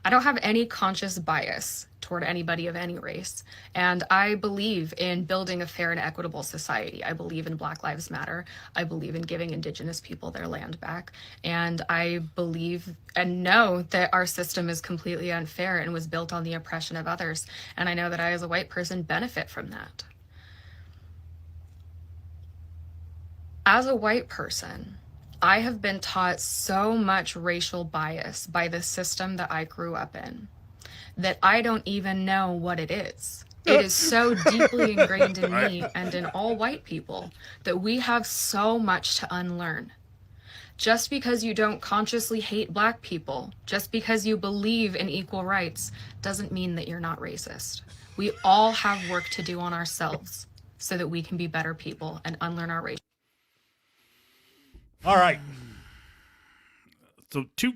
I don't have any conscious bias toward anybody of any race. And I believe in building a fair and equitable society. I believe in Black Lives Matter. I believe in giving Indigenous people their land back. And I believe and know that our system is completely unfair and was built on the oppression of others. And I know that I, as a white person, benefit from that. As a white person, I have been taught so much racial bias by the system that I grew up in that I don't even know what it is. It is so deeply ingrained in me and in all white people that we have so much to unlearn. Just because you don't consciously hate Black people, just because you believe in equal rights, doesn't mean that you're not racist. We all have work to do on ourselves so that we can be better people and unlearn our race. All right. So two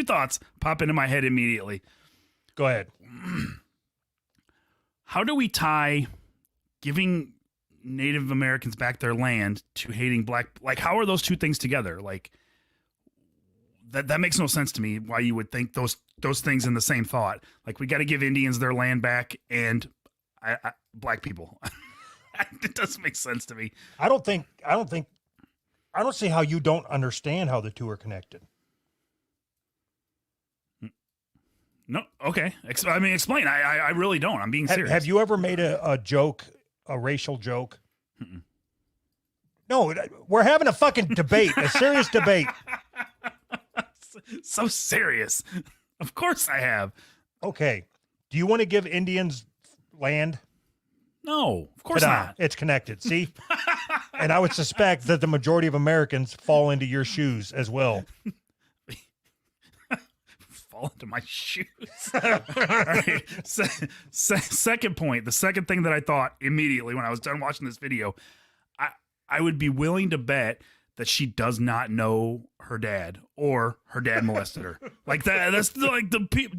thoughts pop into my head immediately. Go ahead. How do we tie giving Native Americans back their land to hating Black? Like, how are those two things together? Like, that makes no sense to me. Why you would think those things in the same thought? Like, we got to give Indians their land back and Black people. It doesn't make sense to me. I don't see how you don't understand how the two are connected. No, okay. Explain. I really don't. I'm being serious. Have you ever made a joke, a racial joke? Mm-mm. No, we're having a fucking debate, a serious debate. So serious. Of course I have. Okay. Do you want to give Indians land? No, of course not. It's connected. See? And I would suspect that the majority of Americans fall into your shoes as well. Fall into my shoes. All right. Second point. The second thing that I thought immediately when I was done watching this video, I would be willing to bet that she does not know her dad or her dad molested her. Like that. That's like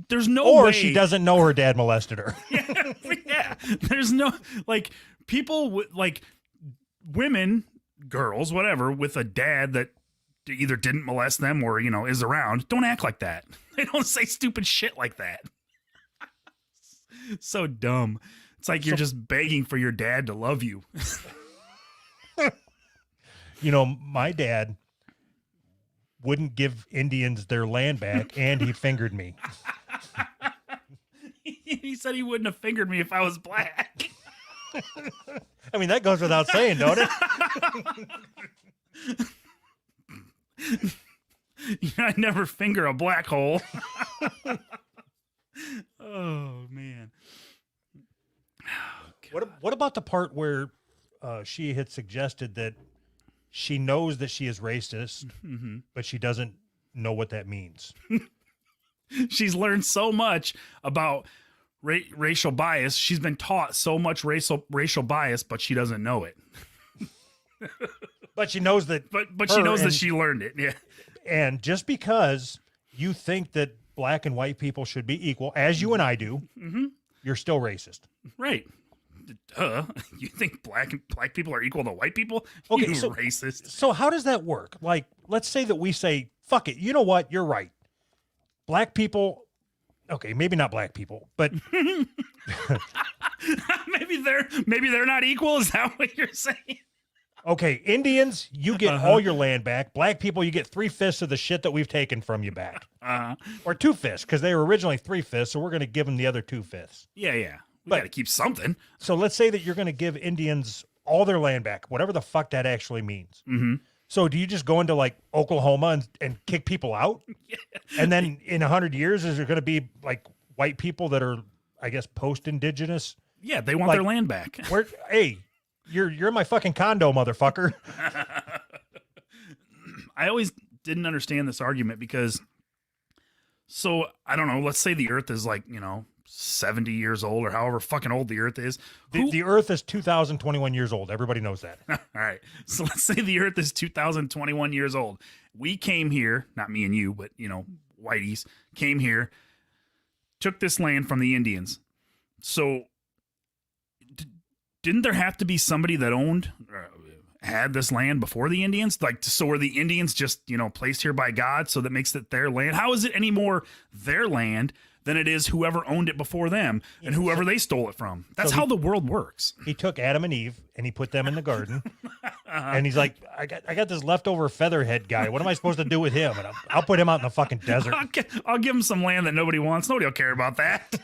there's no or way. She doesn't know her dad molested her. Yeah. There's no like people like women, girls, whatever, with a dad that either didn't molest them or, is around, don't act like that. They don't say stupid shit like that. So dumb. It's like you're just begging for your dad to love you. My dad wouldn't give Indians their land back, and he fingered me. He said he wouldn't have fingered me if I was Black. I mean, that goes without saying, don't it? I never finger a black hole. Oh, man. Oh, what about the part where she had suggested that she knows that she is racist, mm-hmm. but she doesn't know what that means? She's learned so much about racial bias. She's been taught so much racial bias, but she doesn't know it. But she knows that. But she knows that she learned it. Yeah. And just because you think that Black and white people should be equal, as you and I do, mm-hmm. you're still racist. Right. You think black people are equal to white people? Okay, you racist. So how does that work? Like, let's say that we say, fuck it. You know what? You're right. Black people. Okay, maybe not black people, but maybe they're not equal. Is that what you're saying? Okay, Indians, you get all your land back. Black people, you get 3/5 of the shit that we've taken from you back. Or 2/5, because they were originally 3/5, so we're going to give them the other 2/5. Yeah. We got to keep something. So let's say that you're going to give Indians all their land back, whatever the fuck that actually means. Mm-hmm. So do you just go into like Oklahoma and kick people out? Yeah. And then in 100 years, is there going to be like white people that are, I guess, post-indigenous? Yeah, they want their land back. Hey, you're in my fucking condo, motherfucker. I always didn't understand this argument because, so I don't know, let's say the earth is like, 70 years old or however fucking old the earth is. The earth is 2021 years old. Everybody knows that. All right. So let's say the earth is 2021 years old. We came here, not me and you, but, whiteys came here, took this land from the Indians. So didn't there have to be somebody that owned had this land before the Indians? Like, so were the Indians just, placed here by God, so that makes it their land? How is it any more their land than it is whoever owned it before them and whoever they stole it from? That's how the world works. He took Adam and Eve and he put them in the garden. And he's like, I got this leftover featherhead guy. What am I supposed to do with him? And I'll put him out in the fucking desert. I'll give him some land that nobody wants. Nobody will care about that.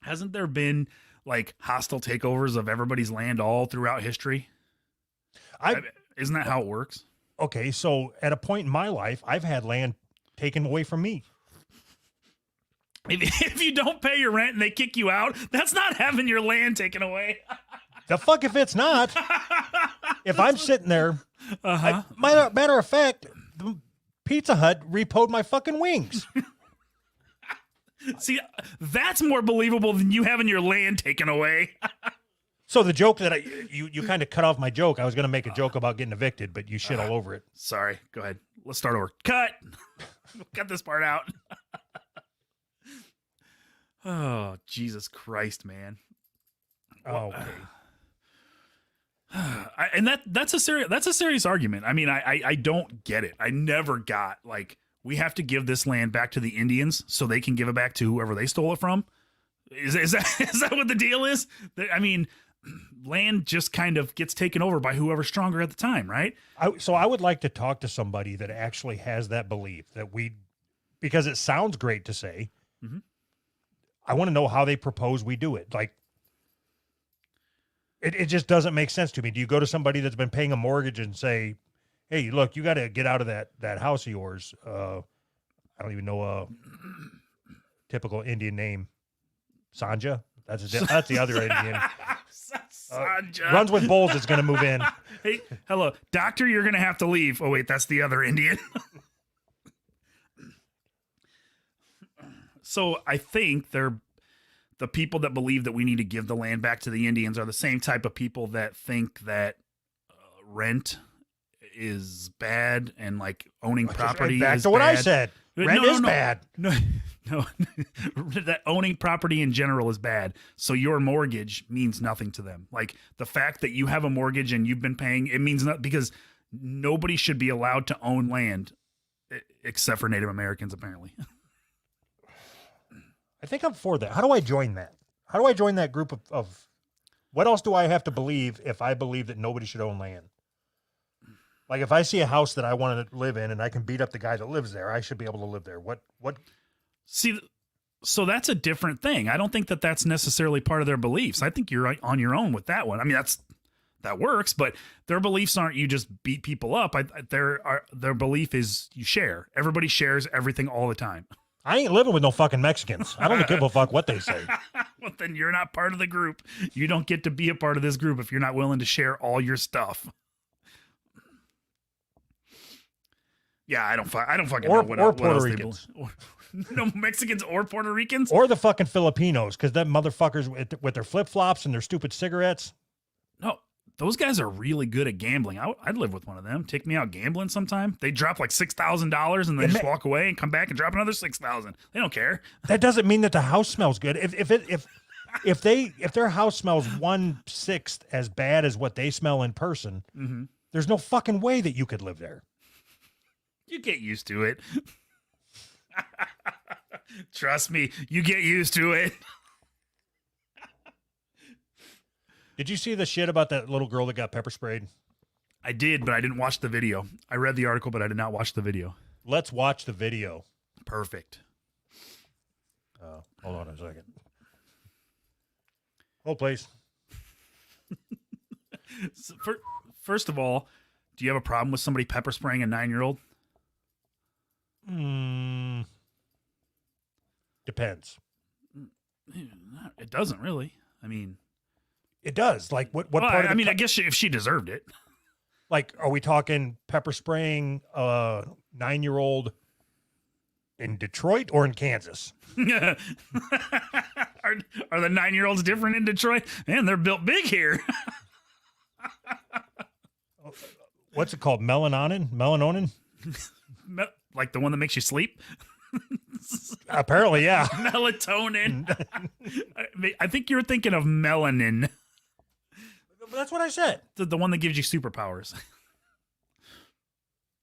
Hasn't there been like hostile takeovers of everybody's land all throughout history? Isn't that how it works? Okay, so at a point in my life, I've had land taken away from me. If you don't pay your rent and they kick you out, that's not having your land taken away. The fuck if it's not. If I'm sitting there, matter of fact, the Pizza Hut repoed my fucking wings. See, that's more believable than you having your land taken away. So the joke that you kind of cut off my joke. I was going to make a joke about getting evicted, but you shit all over it. Sorry. Go ahead. Let's start over. Cut. Cut this part out. Oh, Jesus Christ, man. Oh, okay. And that's a serious argument. I mean, I don't get it. I never got like, we have to give this land back to the Indians so they can give it back to whoever they stole it from. Is that what the deal is? I mean, land just kind of gets taken over by whoever's stronger at the time, right? So I would like to talk to somebody that actually has that belief because it sounds great to say. Mm-hmm. I want to know how they propose we do it. Like, it just doesn't make sense to me. Do you go to somebody that's been paying a mortgage and say, hey, look, you got to get out of that house of yours. I don't even know a typical Indian name. Sanja? That's the other Indian. Sanja. Runs with bulls is going to move in. Hey, hello. Doctor, you're going to have to leave. Oh, wait, that's the other Indian. So I think the people that believe that we need to give the land back to the Indians are the same type of people that think that rent is bad and like owning property back is to what bad. I said. Rent is bad. No, that owning property in general is bad. So your mortgage means nothing to them. Like the fact that you have a mortgage and you've been paying, it means nothing because nobody should be allowed to own land except for Native Americans, apparently. I think I'm for that. How do I join that? How do I join that group of what else do I have to believe if I believe that nobody should own land? Like if I see a house that I want to live in and I can beat up the guy that lives there, I should be able to live there. What? See, so that's a different thing. I don't think that that's necessarily part of their beliefs. I think you're on your own with that one. I mean, that works, but their beliefs aren't you just beat people up. Their belief is you share. Everybody shares everything all the time. I ain't living with no fucking Mexicans. I don't give a fuck what they say. Well, then you're not part of the group. You don't get to be a part of this group if you're not willing to share all your stuff. Yeah, I don't fucking know what Puerto else Ricans. No Mexicans or Puerto Ricans or the fucking Filipinos because them motherfuckers with their flip flops and their stupid cigarettes. No, those guys are really good at gambling. I'd live with one of them. Take me out gambling sometime. They drop like $6,000 and they just walk away and come back and drop another $6,000. They don't care. That doesn't mean that the house smells good. If their house smells 1/6 as bad as what they smell in person, mm-hmm. There's no fucking way that you could live there. You get used to it. Trust me, you get used to it. Did you see the shit about that little girl that got pepper sprayed? I did, but I didn't watch the video. I read the article, but I did not watch the video. Let's watch the video. Perfect. Hold on a second. Hold, please. So first of all, do you have a problem with somebody pepper spraying a 9-year-old? Depends. It doesn't really. I mean, it does. Like what well, part? I mean, I guess if she deserved it. Like, are we talking pepper spraying a 9-year-old in Detroit or in Kansas? Are the 9-year-olds different in Detroit? Man, they're built big here. What's it called? Melanonin? Like the one that makes you sleep? Apparently, yeah. Melatonin. I think you're thinking of melanin. That's what I said. The one that gives you superpowers.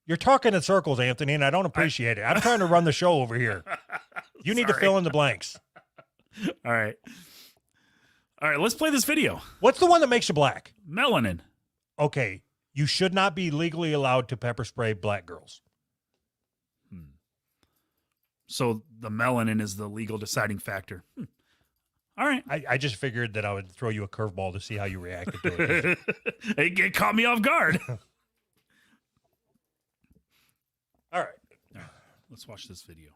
You're talking in circles, Anthony, and I don't appreciate it. I'm trying to run the show over here. You need to fill in the blanks. All right. All right, let's play this video. What's the one that makes you black? Melanin. Okay, you should not be legally allowed to pepper spray black girls. So the melanin is the legal deciding factor. All right. I just figured that I would throw you a curveball to see how you reacted to it. It caught me off guard. All right. Let's watch this video.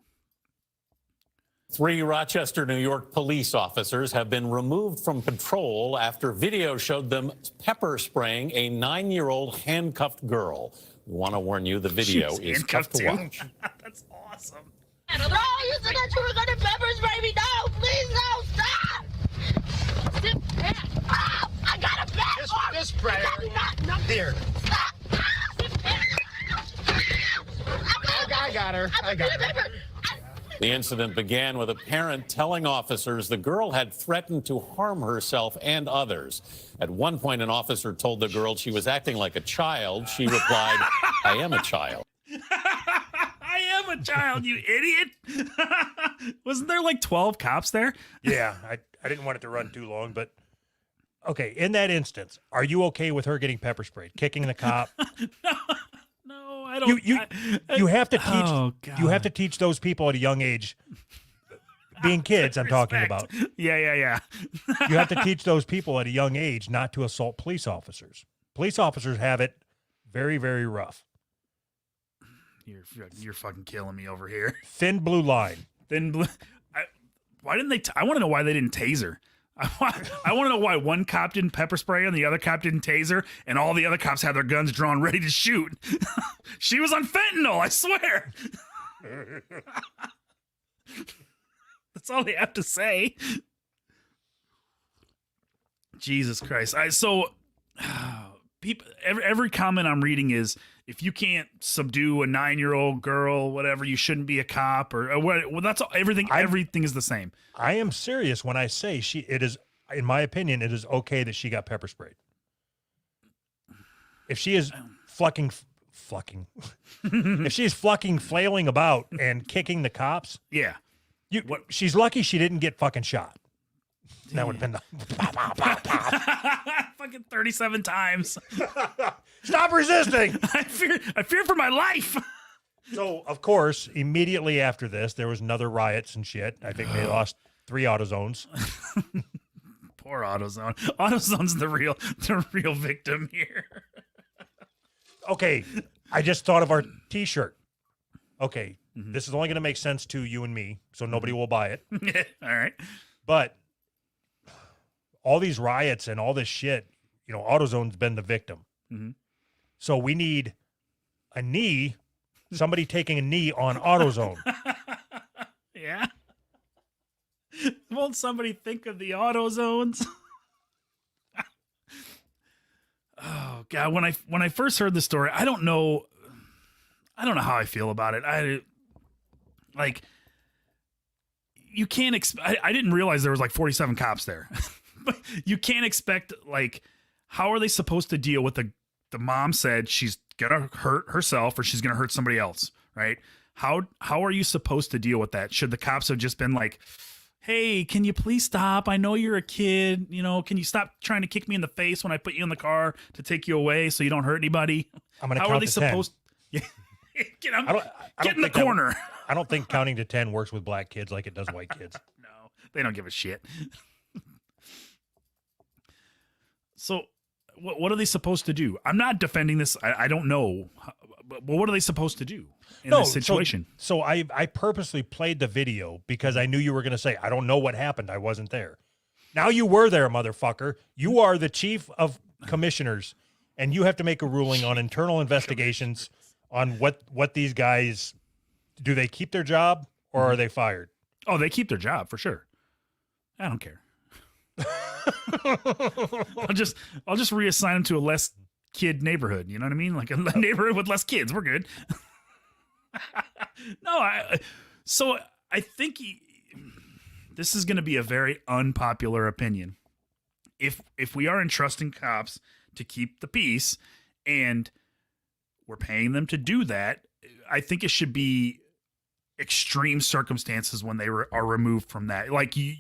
3 Rochester, New York police officers have been removed from patrol after video showed them pepper spraying a 9-year-old handcuffed girl. We want to warn you, the video is tough to watch. That's awesome. No, you said that you were going to pepper spray me. No, please, no, stop. Sit back. Oh, I got a bad arm. This sprayer. No, Here. stop. Sit back. I got her. I got her. The incident began with a parent telling officers the girl had threatened to harm herself and others. At one point, an officer told the girl she was acting like a child. She replied, I am a child. I am a child, you idiot. Wasn't there like 12 cops there? Yeah, I didn't want it to run too long, but okay, in that instance, are you okay with her getting pepper sprayed, kicking the cop? No, I don't. You have to teach Oh, God. you have to teach those people at a young age, being kids I'm talking Respect. about. Yeah. You have to teach those people at a young age not to assault police officers. Police officers have it very, very rough. You're fucking killing me over here. Thin blue line. Why didn't they? I want to know why they didn't taser. I want to know why one cop didn't pepper spray and the other cop didn't taser, and all the other cops had their guns drawn ready to shoot. She was on fentanyl, I swear. That's all they have to say. Jesus Christ! People, every comment I'm reading is, if you can't subdue a 9-year-old girl, whatever, you shouldn't be a cop, or what. Well, that's all, everything. Everything is the same. I am serious when I say it is, in my opinion, it is okay that she got pepper sprayed. If she is if she's flailing about and kicking the cops, Yeah. she's lucky she didn't get fucking shot. That would have been the Fucking 37 times. stop resisting. I fear for my life. So, of course, immediately after this, there was another riots and shit. I think they lost 3 AutoZones. Poor AutoZone. AutoZone's the real victim here. Okay, I just thought of our T-shirt. Okay, this is only going to make sense to you and me, so nobody will buy it. All right. But all these riots and all this shit, AutoZone's been the victim. Mm-hmm. So we need a knee, somebody taking a knee on AutoZone. Yeah. Won't somebody think of the AutoZones? Oh God! When I first heard the story, I don't know how I feel about it. You can't I didn't realize there was like 47 cops there. But you can't expect, how are they supposed to deal with the mom said she's gonna hurt herself or she's gonna hurt somebody else, right? How are you supposed to deal with that? Should the cops have just been like, hey, can you please stop? I know you're a kid. Can you stop trying to kick me in the face when I put you in the car to take you away so you don't hurt anybody? I'm going to How count are they to 10. supposed? Get in the think corner. I don't think counting to 10 works with black kids like it does white kids. No, they don't give a shit. So, what are they supposed to do? I'm not defending this. I don't know, but what are they supposed to do in this situation? So I purposely played the video because I knew you were going to say, I don't know what happened. I wasn't there. Now you were there, motherfucker. You are the chief of commissioners, and you have to make a ruling on internal investigations on what these guys, do they keep their job or are they fired? Oh, they keep their job for sure. I don't care. I'll just reassign them to a less kid neighborhood. You know what I mean? Like a neighborhood with less kids. We're good. No, I think this is going to be a very unpopular opinion. if we are entrusting cops to keep the peace and we're paying them to do that, I think it should be extreme circumstances when they are removed from that. Like you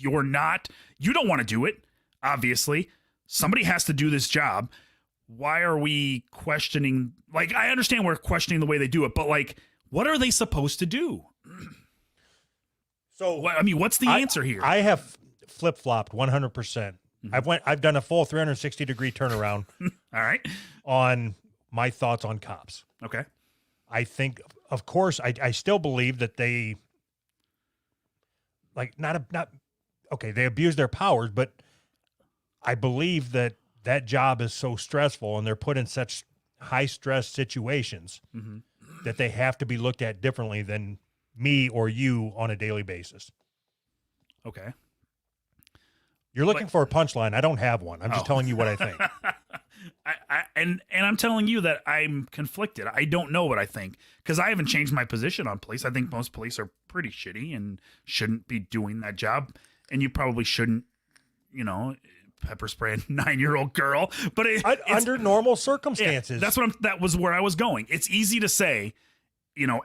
don't want to do it. Obviously, somebody has to do this job. Why are we questioning? Like, I understand we're questioning the way they do it, but like, what are they supposed to do? So I mean, what's the answer here? I have flip flopped 100%. I've done a full 360-degree turnaround. All right. On my thoughts on cops. Okay. I think, of course, I still believe that they like not okay, they abuse their powers, but I believe that job is so stressful and they're put in such high stress situations that they have to be looked at differently than me or you on a daily basis. Okay. You're looking for a punchline. I don't have one. I'm just telling you what I think. And I'm telling you that I'm conflicted. I don't know what I think because I haven't changed my position on police. I think most police are pretty shitty and shouldn't be doing that job. And you probably shouldn't, pepper spray a 9-year-old girl. But under normal circumstances, that was where I was going. It's easy to say,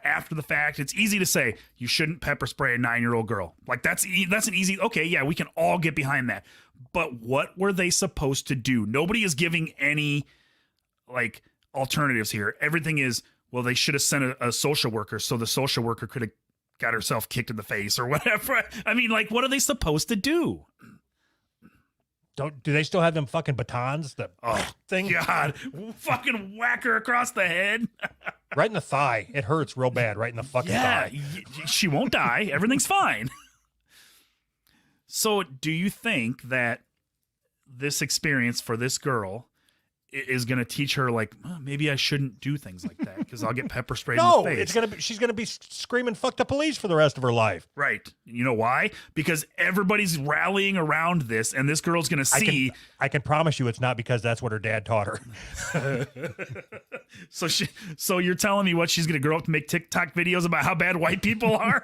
after the fact, it's easy to say you shouldn't pepper spray a 9-year-old girl. Like that's an easy. Okay, yeah, we can all get behind that. But what were they supposed to do? Nobody is giving any like alternatives here. Everything is, well, they should have sent a social worker so the social worker could have got herself kicked in the face or whatever. I mean, like, what are they supposed to do? Do they still have them fucking batons? Thing? God, fucking whack her across the head. Right in the thigh. It hurts real bad. Right in the fucking thigh. She won't die. Everything's fine. So do you think that this experience for this girl is going to teach her, like, maybe I shouldn't do things like that because I'll get pepper sprayed in the face? She's going to be screaming, fuck the police for the rest of her life. Right. You know why? Because everybody's rallying around this and this girl's going to see. I can promise you it's not because that's what her dad taught her. So you're telling me what she's going to grow up to make TikTok videos about how bad white people are?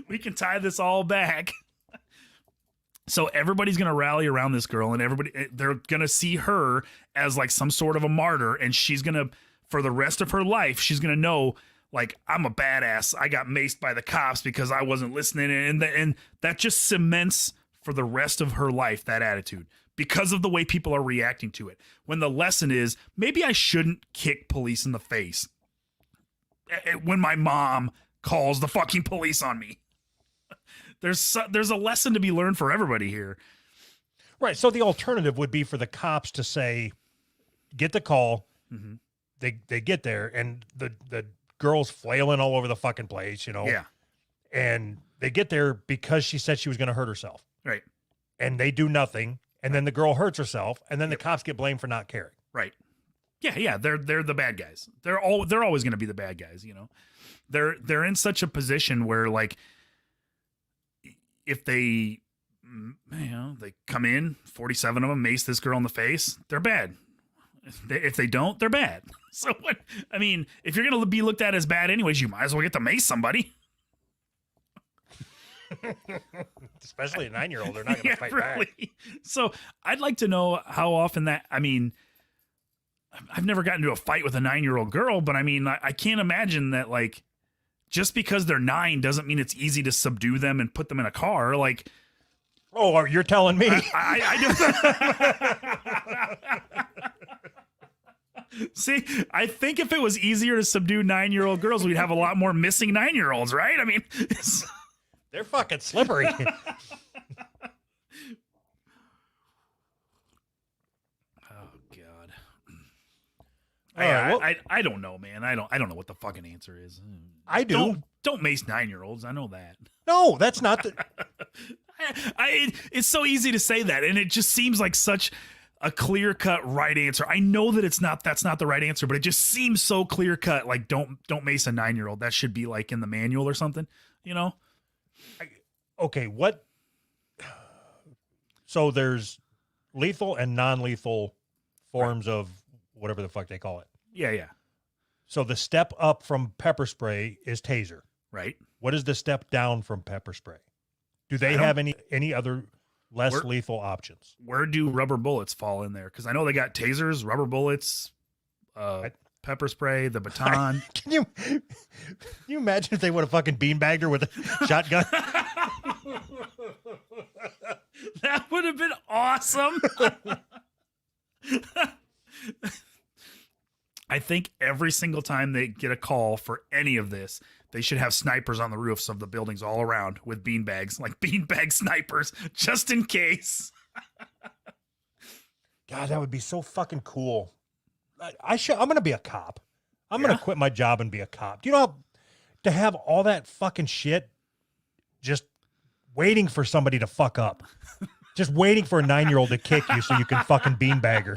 We can tie this all back. So everybody's going to rally around this girl and they're going to see her as like some sort of a martyr. And she's going to, for the rest of her life, she's going to know, like, I'm a badass. I got maced by the cops because I wasn't listening. And that just cements for the rest of her life, that attitude, because of the way people are reacting to it. When the lesson is, maybe I shouldn't kick police in the face when my mom calls the fucking police on me. There's a lesson to be learned for everybody here. Right. So the alternative would be for the cops to say, get the call. Mm-hmm. They get there and the girl's flailing all over the fucking place, Yeah. And they get there because she said she was going to hurt herself. Right. And they do nothing. And then the girl hurts herself. And then the cops get blamed for not caring. Right. Yeah. They're the bad guys. They're always going to be the bad guys. They're in such a position where, like, if they come in, 47 of them mace this girl in the face, they're bad. If they don't, they're bad. So what? I mean, if you're going to be looked at as bad anyways, you might as well get to mace somebody. Especially a 9-year-old, they're not going to fight back. So I'd like to know how often that. I mean, I've never gotten into a fight with a 9-year-old girl, but I mean, I can't imagine that, like, just because they're 9 doesn't mean it's easy to subdue them and put them in a car. Like, oh, you're telling me? I do. See, I think if it was easier to subdue 9-year-old girls, we'd have a lot more missing 9-year-olds, right? I mean, they're fucking slippery. I don't know, man. I don't know what the fucking answer is. I do. Don't mace 9-year-olds. I know that. No, that's not the. It's so easy to say that, and it just seems like such a clear-cut right answer. I know that that's not the right answer, but it just seems so clear-cut. Like, don't mace a 9-year-old. That should be like in the manual or something. Okay, what? So there's lethal and non-lethal forms of whatever the fuck they call it. Yeah. So the step up from pepper spray is taser. Right. What is the step down from pepper spray? Do they have any other less Where- lethal options. Where do rubber bullets fall in there? Because I know they got tasers, rubber bullets, pepper spray, the baton. Can you imagine if they would have fucking beanbagged her with a shotgun? That would have been awesome. I think every single time they get a call for any of this, they should have snipers on the roofs of the buildings all around with beanbags, like beanbag snipers, just in case. God, that would be so fucking cool. I'm going to be a cop. I'm going to quit my job and be a cop. Do you know how, to have all that fucking shit just waiting for somebody to fuck up? Just waiting for a 9-year-old to kick you so you can fucking beanbag her.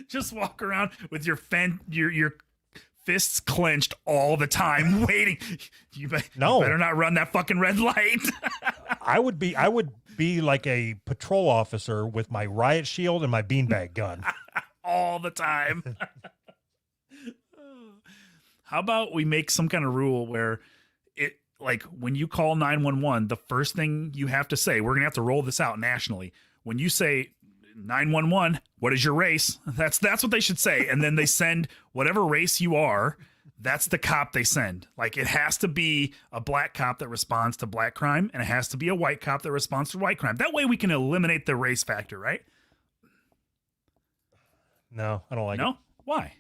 Just walk around with your fists clenched all the time, waiting. You better not run that fucking red light. I would be like a patrol officer with my riot shield and my beanbag gun. All the time. How about we make some kind of rule where it, like, when you call 911, the first thing you have to say, we're going to have to roll this out nationally. When you say 911, what is your race? That's what they should say. And then they send whatever race you are. That's the cop they send. Like, it has to be a black cop that responds to black crime, and it has to be a white cop that responds to white crime. That way we can eliminate the race factor, right? No, I don't like it. No? Why?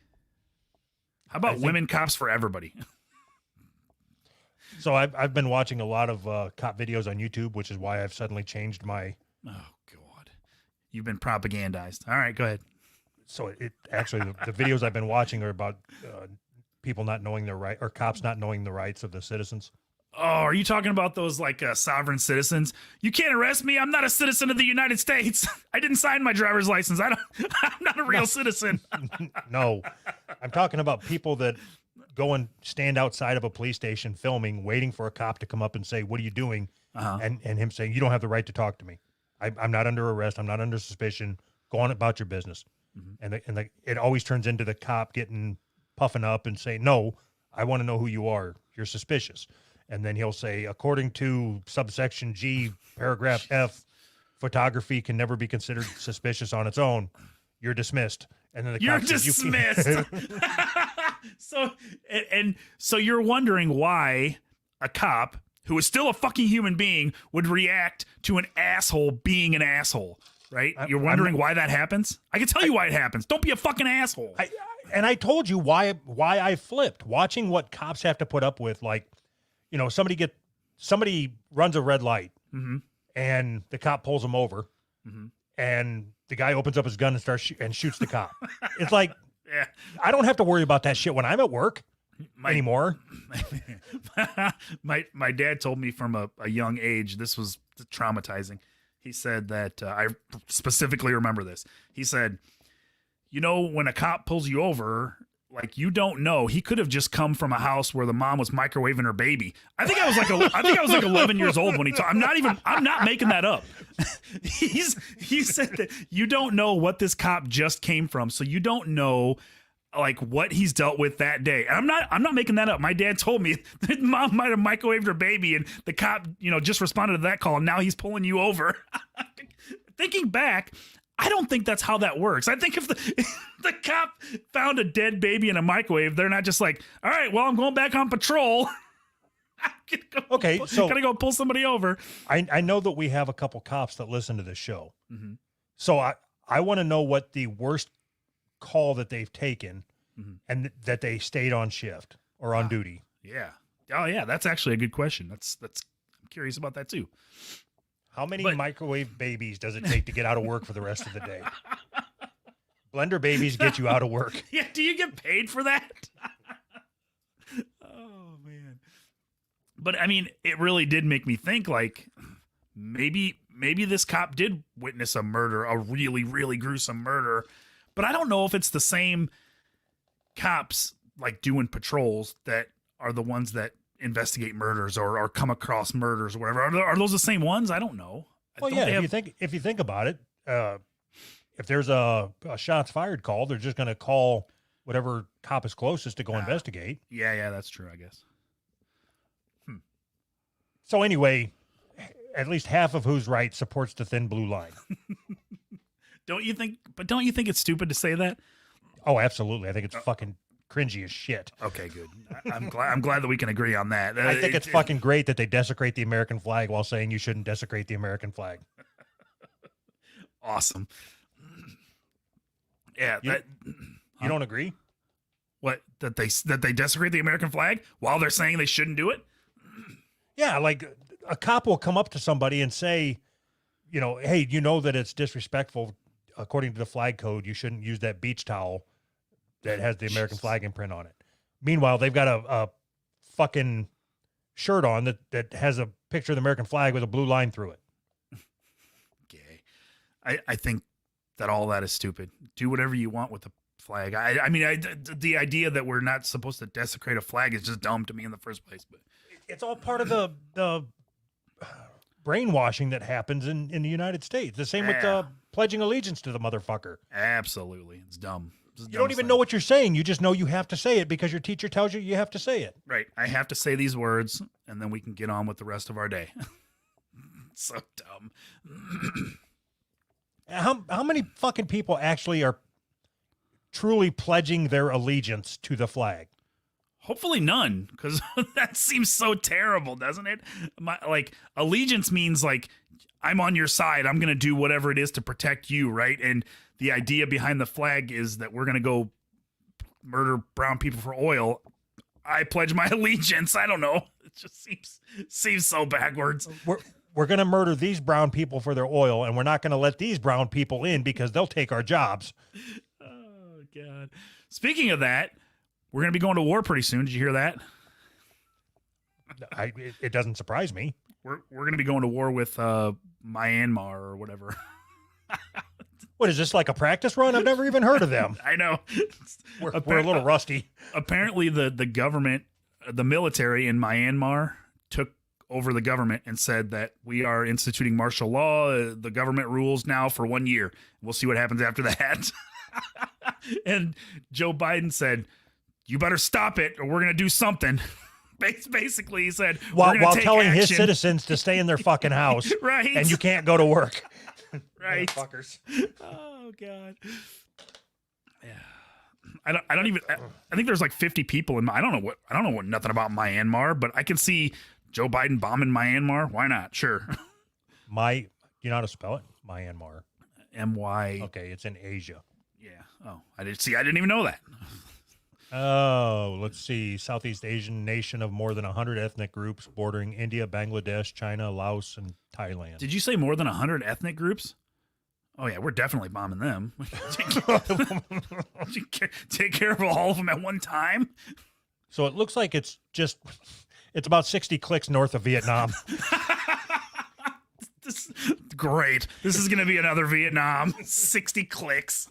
How about women cops for everybody? So I've been watching a lot of cop videos on YouTube, which is why I've suddenly changed my. Oh God, you've been propagandized. All right, go ahead. So it actually the videos I've been watching are about people not knowing their right, or cops not knowing the rights of the citizens. Oh, are you talking about those like sovereign citizens? You can't arrest me. I'm not a citizen of the United States. I didn't sign my driver's license. I'm not a real citizen. No, I'm talking about people that go and stand outside of a police station filming, waiting for a cop to come up and say, "What are you doing?" And him saying, "You don't have the right to talk to me. I'm not under arrest. I'm not under suspicion. Go on about your business." And it always turns into the cop getting puffing up and saying, "No, I want to know who you are. You're suspicious." And then he'll say, according to subsection G, paragraph F, photography can never be considered suspicious on its own. You're dismissed. And then the You're cop says, dismissed. So you're wondering why a cop who is still a fucking human being would react to an asshole being an asshole, right? You're wondering why that happens? I can tell you why it happens. Don't be a fucking asshole. And I told you why I flipped. Watching what cops have to put up with, like, you know, somebody runs a red light, and the cop pulls him over, and the guy opens up his gun and starts and shoots the cop. It's like, Yeah. I don't have to worry about that shit when I'm at work anymore. My dad told me from a young age, this was traumatizing. He said that, I specifically remember this. He said, you know, when a cop pulls you over, like, you don't know, he could have just come from a house where the mom was microwaving her baby. I think I was like 11 years old when he told. I'm not making that up. He said that you don't know what this cop just came from, so you don't know like what he's dealt with that day. And I'm not making that up. My dad told me that mom might have microwaved her baby, and the cop, you know, just responded to that call, and now he's pulling you over. Thinking back, I don't think that's how that works. I think if the cop found a dead baby in a microwave, they're not just like, all right, well, I'm going back on patrol. Gotta go pull somebody over. I know that we have a couple cops that listen to this show. So I want to know what the worst call that they've taken and that they stayed on shift or on duty. Yeah. Oh yeah. That's actually a good question. That's I'm curious about that too. How many microwave babies does it take to get out of work for the rest of the day? Blender babies get you out of work. Yeah. Do you get paid for that? Oh man. But I mean, it really did make me think, like, maybe this cop did witness a murder, a really, really gruesome murder. But I don't know if it's the same cops, like, doing patrols that are the ones that investigate murders or come across murders or whatever. Are those the same ones? I don't know. Well, yeah, if you think about it, if there's a shots fired call, they're just going to call whatever cop is closest to go investigate. Yeah, that's true, I guess. So anyway, at least half of whose right supports the thin blue line. Don't you think it's stupid to say that? Oh, absolutely. I think it's fucking cringy as shit. Okay, good. I'm glad that we can agree on that. I think it's fucking great that they desecrate the American flag while saying you shouldn't desecrate the American flag. Awesome. Yeah, You don't agree? what that they desecrate the American flag while they're saying they shouldn't do it? Yeah, like a cop will come up to somebody and say, you know, hey, you know that it's disrespectful according to the flag code. You shouldn't use that beach towel that has the American flag imprint on it. Meanwhile, they've got a fucking shirt on that has a picture of the American flag with a blue line through it. Okay. I think that all that is stupid. Do whatever you want with the flag. I mean, the idea that we're not supposed to desecrate a flag is just dumb to me in the first place. But It's all part of the brainwashing that happens in the United States. The same with pledging allegiance to the motherfucker. absolutely, it's dumb. You don't even know what you're saying. You just know you have to say it because your teacher tells you you have to say it. Right. I have to say these words, and then we can get on with the rest of our day. So dumb. How many fucking people actually are truly pledging their allegiance to the flag? Hopefully none, because that seems so terrible, doesn't it? Like allegiance means like I'm on your side. I'm going to do whatever it is to protect you, right? And the idea behind the flag is that we're going to go murder brown people for oil. I pledge my allegiance. I don't know. It just seems so backwards. We're going to murder these brown people for their oil, and we're not going to let these brown people in because they'll take our jobs. Oh God! Speaking of that, we're going to be going to war pretty soon. Did you hear that? It doesn't surprise me. We're going to be going to war with Myanmar or whatever. What is this, like a practice run? I've never even heard of them. I know. We're a little rusty. Apparently, the government, the military in Myanmar took over the government and said that we are instituting martial law. The government rules now for 1 year. We'll see what happens after that. And Joe Biden said, you better stop it or we're going to do something. Basically, he said, While telling action. his citizens to stay in their fucking house. Right. And you can't go to work. Right. Motherfuckers. Oh God. Yeah. I don't even. I think there's like 50 people in. I don't know nothing about Myanmar, but I can see Joe Biden bombing Myanmar. Why not? Sure. You know how to spell it? Myanmar. M-Y. Okay, it's in Asia. Yeah. Oh, I didn't even know that. Oh, let's see. Southeast Asian nation of more than 100 ethnic groups bordering India, Bangladesh, China, Laos, and Thailand. Did you say more than 100 ethnic groups? Oh yeah, we're definitely bombing them. Take care of all of them at one time. So it looks like it's about 60 clicks north of Vietnam. Great. This is going to be another Vietnam. 60 clicks.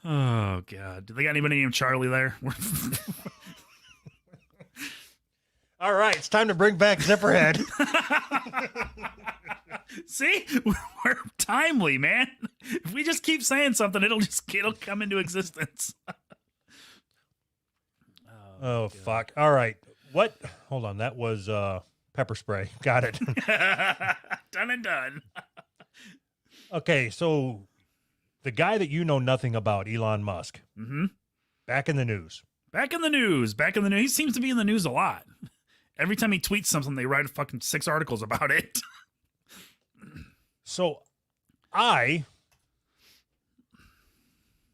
Oh God. Do they got anybody named Charlie there? All right, it's time to bring back Zipperhead. See, we're timely, man. If we just keep saying something, it'll come into existence. Oh fuck. All right. What? Hold on. That was pepper spray. Got it. Done and done. Okay, so the guy that you know nothing about, Elon Musk, back in the news. Back in the news. He seems to be in the news a lot. Every time he tweets something, they write fucking 6 articles about it. So I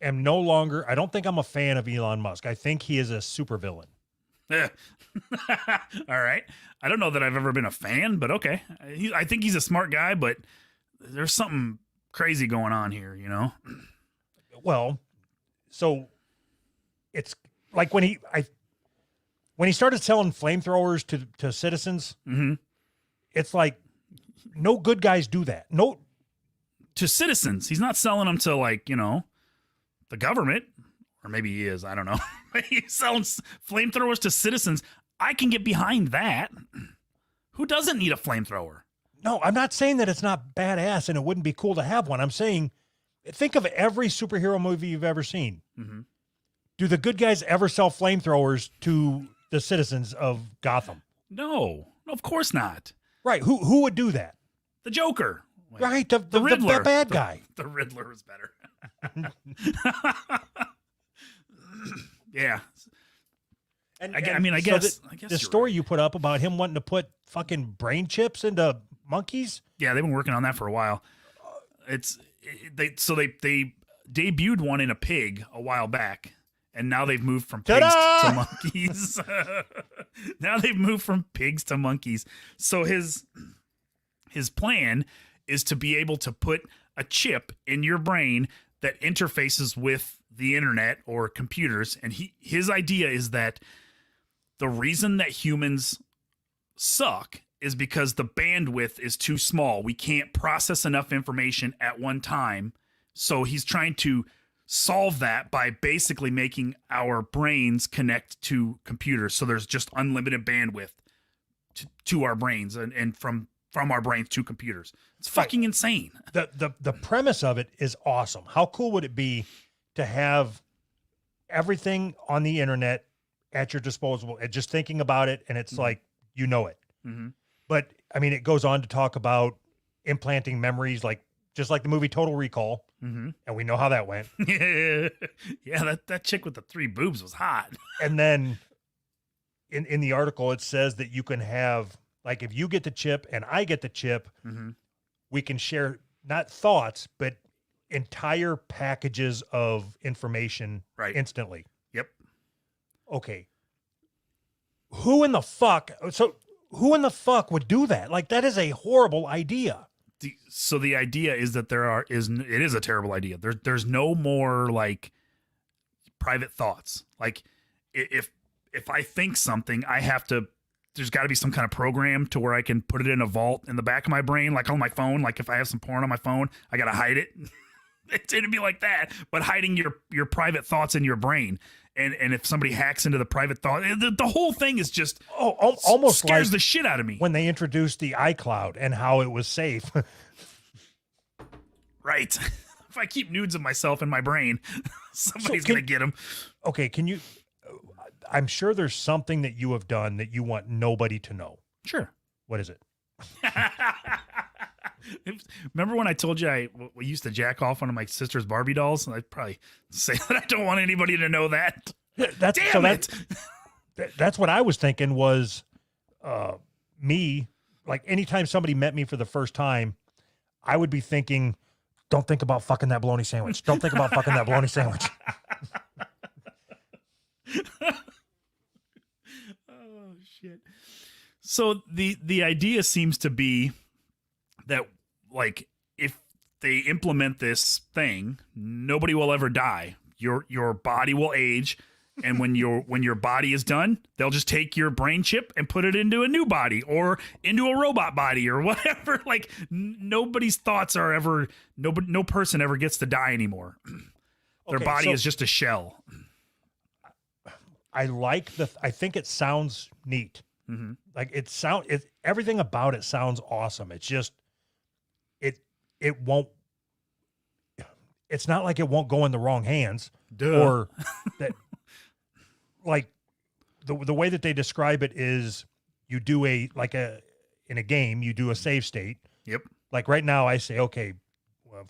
am no longer, I don't think I'm a fan of Elon Musk. I think he is a supervillain. All right. I don't know that I've ever been a fan, but okay. I think he's a smart guy, but there's something crazy going on here, you know? Well, so it's like when he started selling flamethrowers to citizens, it's like no good guys do that. No, to citizens. He's not selling them to, like, you know, the government, or maybe he is. I don't know. He's selling flamethrowers to citizens. I can get behind that. Who doesn't need a flamethrower? No, I'm not saying that it's not badass and it wouldn't be cool to have one. I'm saying, think of every superhero movie you've ever seen. Do the good guys ever sell flamethrowers to the citizens of Gotham? No, of course not. Right. Who would do that? The Joker. Right. The Riddler. The bad guy. The Riddler was better. Yeah. And, I and mean, I so guess the you're story right. you put up about him wanting to put fucking brain chips into monkeys. Yeah, they've been working on that for a while. They debuted one in a pig a while back, and now they've moved from pigs Ta-da! to monkeys. Now they've moved from pigs to monkeys. So his plan is to be able to put a chip in your brain that interfaces with the internet or computers, and his idea is that the reason that humans suck is because the bandwidth is too small. We can't process enough information at one time. So he's trying to solve that by basically making our brains connect to computers. So there's just unlimited bandwidth to our brains and from our brains to computers. It's fucking insane. The premise of it is awesome. How cool would it be to have everything on the internet at your disposal and just thinking about it, and it's like, you know it. Mm-hmm. But I mean, it goes on to talk about implanting memories, like just like the movie Total Recall, Mm-hmm. and we know how that went. Yeah, that chick with the 3 boobs was hot. And then in the article, it says that you can have, like, if you get the chip and I get the chip, Mm-hmm. we can share not thoughts, but entire packages of information instantly. Yep. Okay. Who in the fuck would do that? Like, that is a horrible idea. So the idea is that it is a terrible idea. There's no more like private thoughts. Like if I think something, there's got to be some kind of program to where I can put it in a vault in the back of my brain, like on my phone. Like if I have some porn on my phone, I got to hide it. It'd be like that, but hiding your private thoughts in your brain. And if somebody hacks into the private thought, the whole thing is just almost scares like the shit out of me. when they introduced the iCloud and how it was safe. Right. If I keep nudes of myself in my brain, somebody's can- going to get them. Okay, I'm sure there's something that you have done that you want nobody to know. Sure. What is it? Remember when I told you we used to jack off one of my sister's Barbie dolls? I'd probably say that I don't want anybody to know that. That's what I was thinking was me, like anytime somebody met me for the first time, I would be thinking, don't think about fucking that bologna sandwich. Don't think about fucking that bologna sandwich. Oh, shit. So the idea seems to be that, like, if they implement this thing, nobody will ever die. Your body will age, and when your body is done, they'll just take your brain chip and put it into a new body or into a robot body or whatever. Like nobody's thoughts are ever no person ever gets to die anymore. Their body is just a shell. I think it sounds neat. Mm-hmm. Like everything about it sounds awesome. It's just it won't. It's not like it won't go in the wrong hands. Duh. Or that. Like the way that they describe it is you do in a game, you do a save state. Yep. Like right now I say, okay,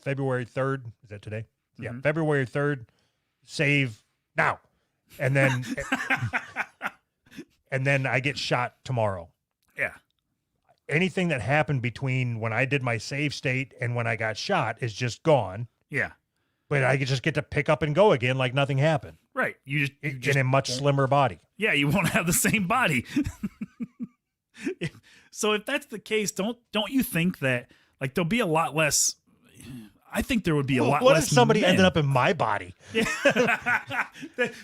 February 3rd, is that today? Mm-hmm. Yeah. February 3rd, save now. And then, and then I get shot tomorrow. Yeah. Anything that happened between when I did my save state and when I got shot is just gone. Yeah. But I just get to pick up and go again like nothing happened. Right. You just in a much slimmer body. Yeah, you won't have the same body. So if that's the case, don't you think that like there'll be a lot less? I think there would be a lot what less. What if somebody men. ended up in my body?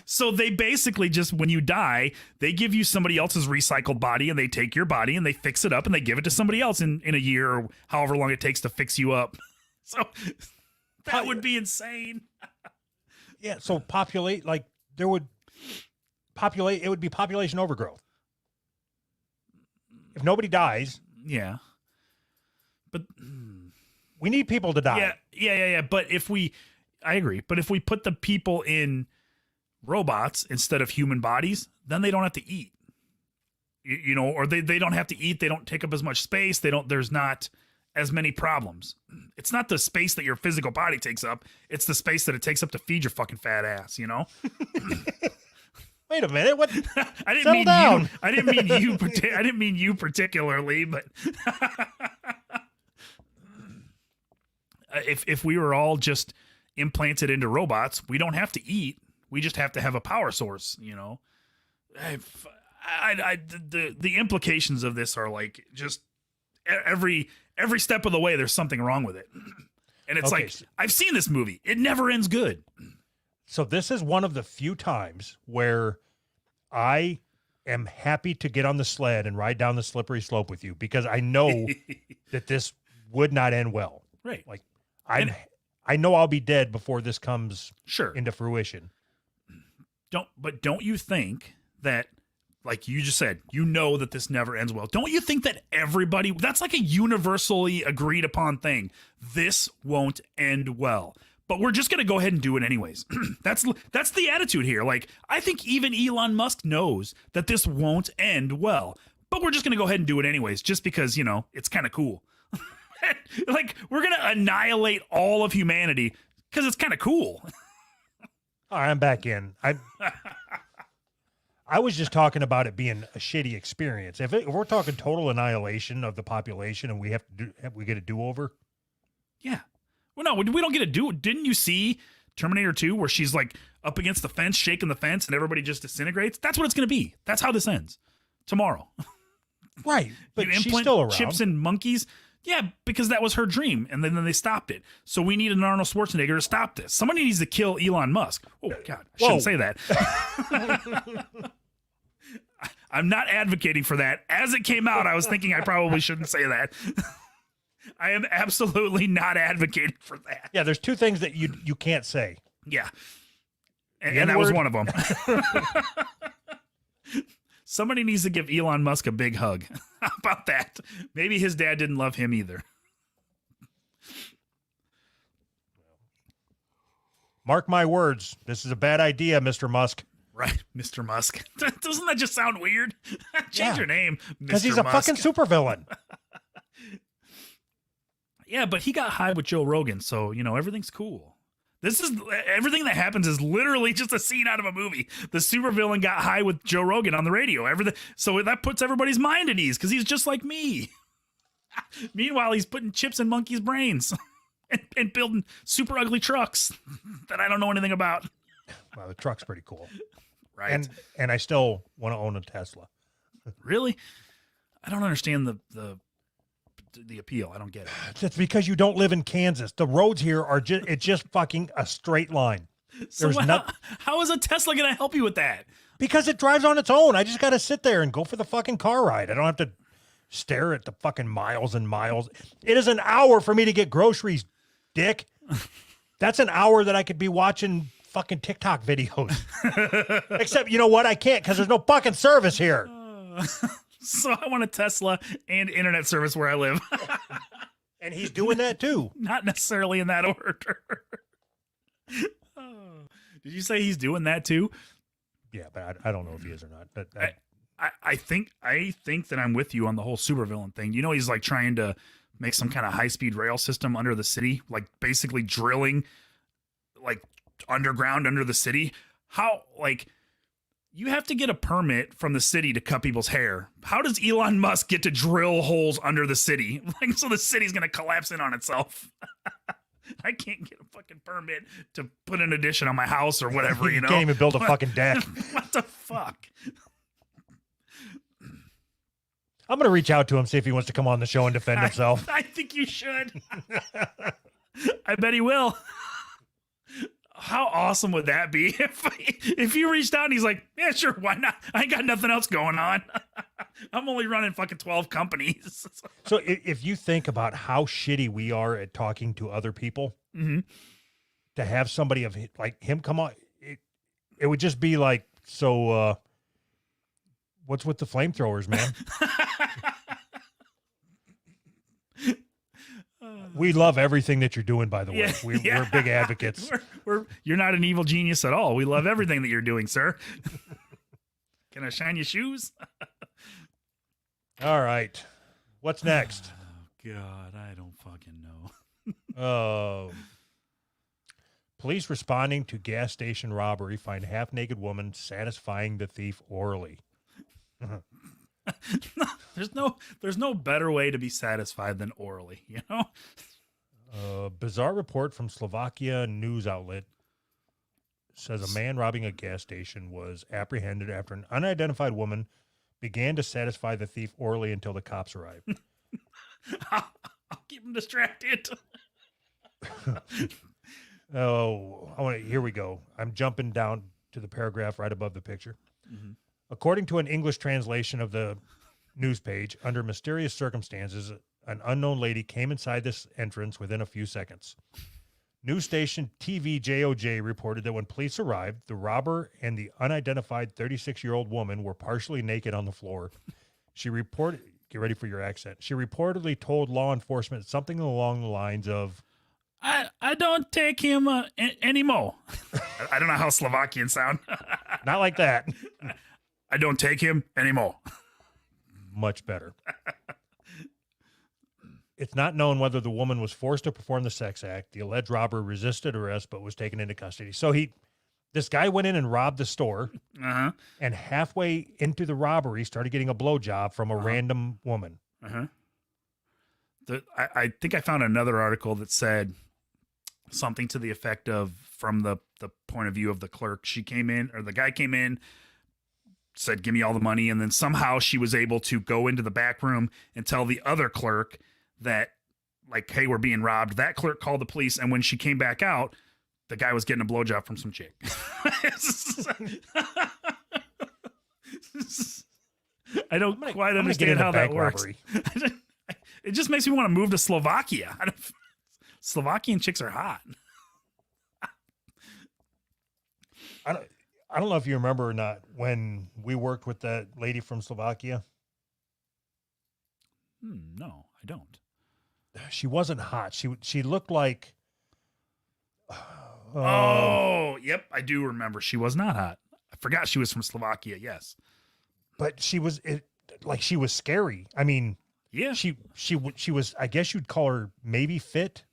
So they basically just, when you die, they give you somebody else's recycled body and they take your body and they fix it up and they give it to somebody else in a year or however long it takes to fix you up. So that would be insane. Yeah. So it would be population overgrowth. If nobody dies. Yeah. But we need people to die. Yeah. But I agree. But if we put the people in robots instead of human bodies, then they don't have to eat. you know, or they don't have to eat. They don't take up as much space. There's not as many problems. It's not the space that your physical body takes up. It's the space that it takes up to feed your fucking fat ass, you know? Wait a minute. What? I didn't Settle mean down. you. I didn't mean you particularly, but if we were all just implanted into robots, we don't have to eat. We just have to have a power source, you know? The implications of this are like just every step of the way there's something wrong with it. And it's Okay, like, I've seen this movie. It never ends good. So this is one of the few times where I am happy to get on the sled and ride down the slippery slope with you, because I know that this would not end well. Right. Like I know I'll be dead before this comes Sure. into fruition. Don't you think that, like you just said, you know that this never ends well. Don't you think that everybody, that's like a universally agreed upon thing. This won't end well. But we're just going to go ahead and do it anyways. That's the attitude here. Like, I think even Elon Musk knows that this won't end well. But we're just going to go ahead and do it anyways, just because, you know, it's kind of cool. Like, we're going to annihilate all of humanity because it's kind of cool. All right, I'm back in. I was just talking about it being a shitty experience. If we're talking total annihilation of the population and we get a do-over. Yeah. Well, no, we don't get a do. Didn't you see Terminator 2 where she's like up against the fence, shaking the fence, and everybody just disintegrates? That's what it's going to be. That's how this ends tomorrow. Right. But You she's implant still around. chips in monkeys. Yeah, because that was her dream, and then they stopped it. So we need an Arnold Schwarzenegger to stop this. Somebody needs to kill Elon Musk. Oh, God, I shouldn't say that. I'm not advocating for that. As it came out, I was thinking I probably shouldn't say that. I am absolutely not advocating for that. Yeah, there's two things that you can't say. Yeah. And that was N-word. one of them. Somebody needs to give Elon Musk a big hug. How about that? Maybe his dad didn't love him either. Mark my words. This is a bad idea, Mr. Musk. Right, Mr. Musk. Doesn't that just sound weird? Change Yeah. your name, Because Mr. he's a Musk. fucking supervillain. Yeah, but he got high with Joe Rogan, so, you know, everything's cool. This is everything that happens is literally just a scene out of a movie. The supervillain got high with Joe Rogan on the radio. Everything, so that puts everybody's mind at ease because he's just like me. Meanwhile, he's putting chips in monkeys' brains and building super ugly trucks that I don't know anything about. Well, the truck's pretty cool. Right? And I still want to own a Tesla. Really? I don't understand the appeal. I don't get it. That's because you don't live in Kansas. The roads here are just fucking a straight line. So There's how is a Tesla going to help you with that? Because it drives on its own. I just got to sit there and go for the fucking car ride. I don't have to stare at the fucking miles and miles. It is an hour for me to get groceries, dick. That's an hour that I could be watching fucking TikTok videos. Except, you know what? I can't because there's no fucking service here. So I want a Tesla and internet service where I live. And he's doing that too. Not necessarily in that order. Did you say he's doing that too? Yeah, but I don't know if he is or not. But I think that I'm with you on the whole supervillain thing. You know, he's like trying to make some kind of high-speed rail system under the city, like basically drilling like underground under the city. How, like, you have to get a permit from the city to cut people's hair. How does Elon Musk get to drill holes under the city? Like, so the city's going to collapse in on itself. I can't get a fucking permit to put an addition on my house or whatever, you know? Can't even build a fucking deck. What the fuck? I'm going to reach out to him, see if he wants to come on the show and defend himself. I think you should. I bet he will. How awesome would that be if you reached out and he's like, yeah, sure, why not? I ain't got nothing else going on. I'm only running fucking 12 companies. So if you think about how shitty we are at talking to other people, to have somebody of like him come on, it would just be like, so what's with the flamethrowers, man? We love everything that you're doing, by the way. We're big advocates. You're not an evil genius at all. We love everything that you're doing, sir. Can I shine your shoes? All right. What's next? Oh, God, I don't fucking know. Police responding to gas station robbery find half-naked woman satisfying the thief orally. There's no better way to be satisfied than orally, you know? Bizarre report from Slovakia news outlet says a man robbing a gas station was apprehended after an unidentified woman began to satisfy the thief orally until the cops arrived. I'll keep him distracted. Here we go. I'm jumping down to the paragraph right above the picture. Mm-hmm. According to an English translation of the news page, under mysterious circumstances, an unknown lady came inside this entrance within a few seconds. News station TVJOJ reported that when police arrived, the robber and the unidentified 36-year-old woman were partially naked on the floor. She reported, get ready for your accent. She reportedly told law enforcement something along the lines of, I don't take him anymore. I don't know how Slovakians sound. not like that. I don't take him anymore. Much better. It's not known whether the woman was forced to perform the sex act. The alleged robber resisted arrest but was taken into custody. So this guy went in and robbed the store, and halfway into the robbery started getting a blowjob from a random woman. I think I found another article that said something to the effect of, from the point of view of the clerk, she came in, or the guy came in, said, give me all the money. And then somehow she was able to go into the back room and tell the other clerk that, like, hey, we're being robbed. That clerk called the police. And when she came back out, the guy was getting a blowjob from some chick. I don't quite understand how that works. It just makes me want to move to Slovakia. Slovakian chicks are hot. I don't know if you remember or not when we worked with that lady from Slovakia. No, I don't. She wasn't hot. She looked like. Yep, I do remember. She was not hot. I forgot she was from Slovakia. Yes, but she was she was scary. I mean, yeah, she was. I guess you'd call her maybe fit.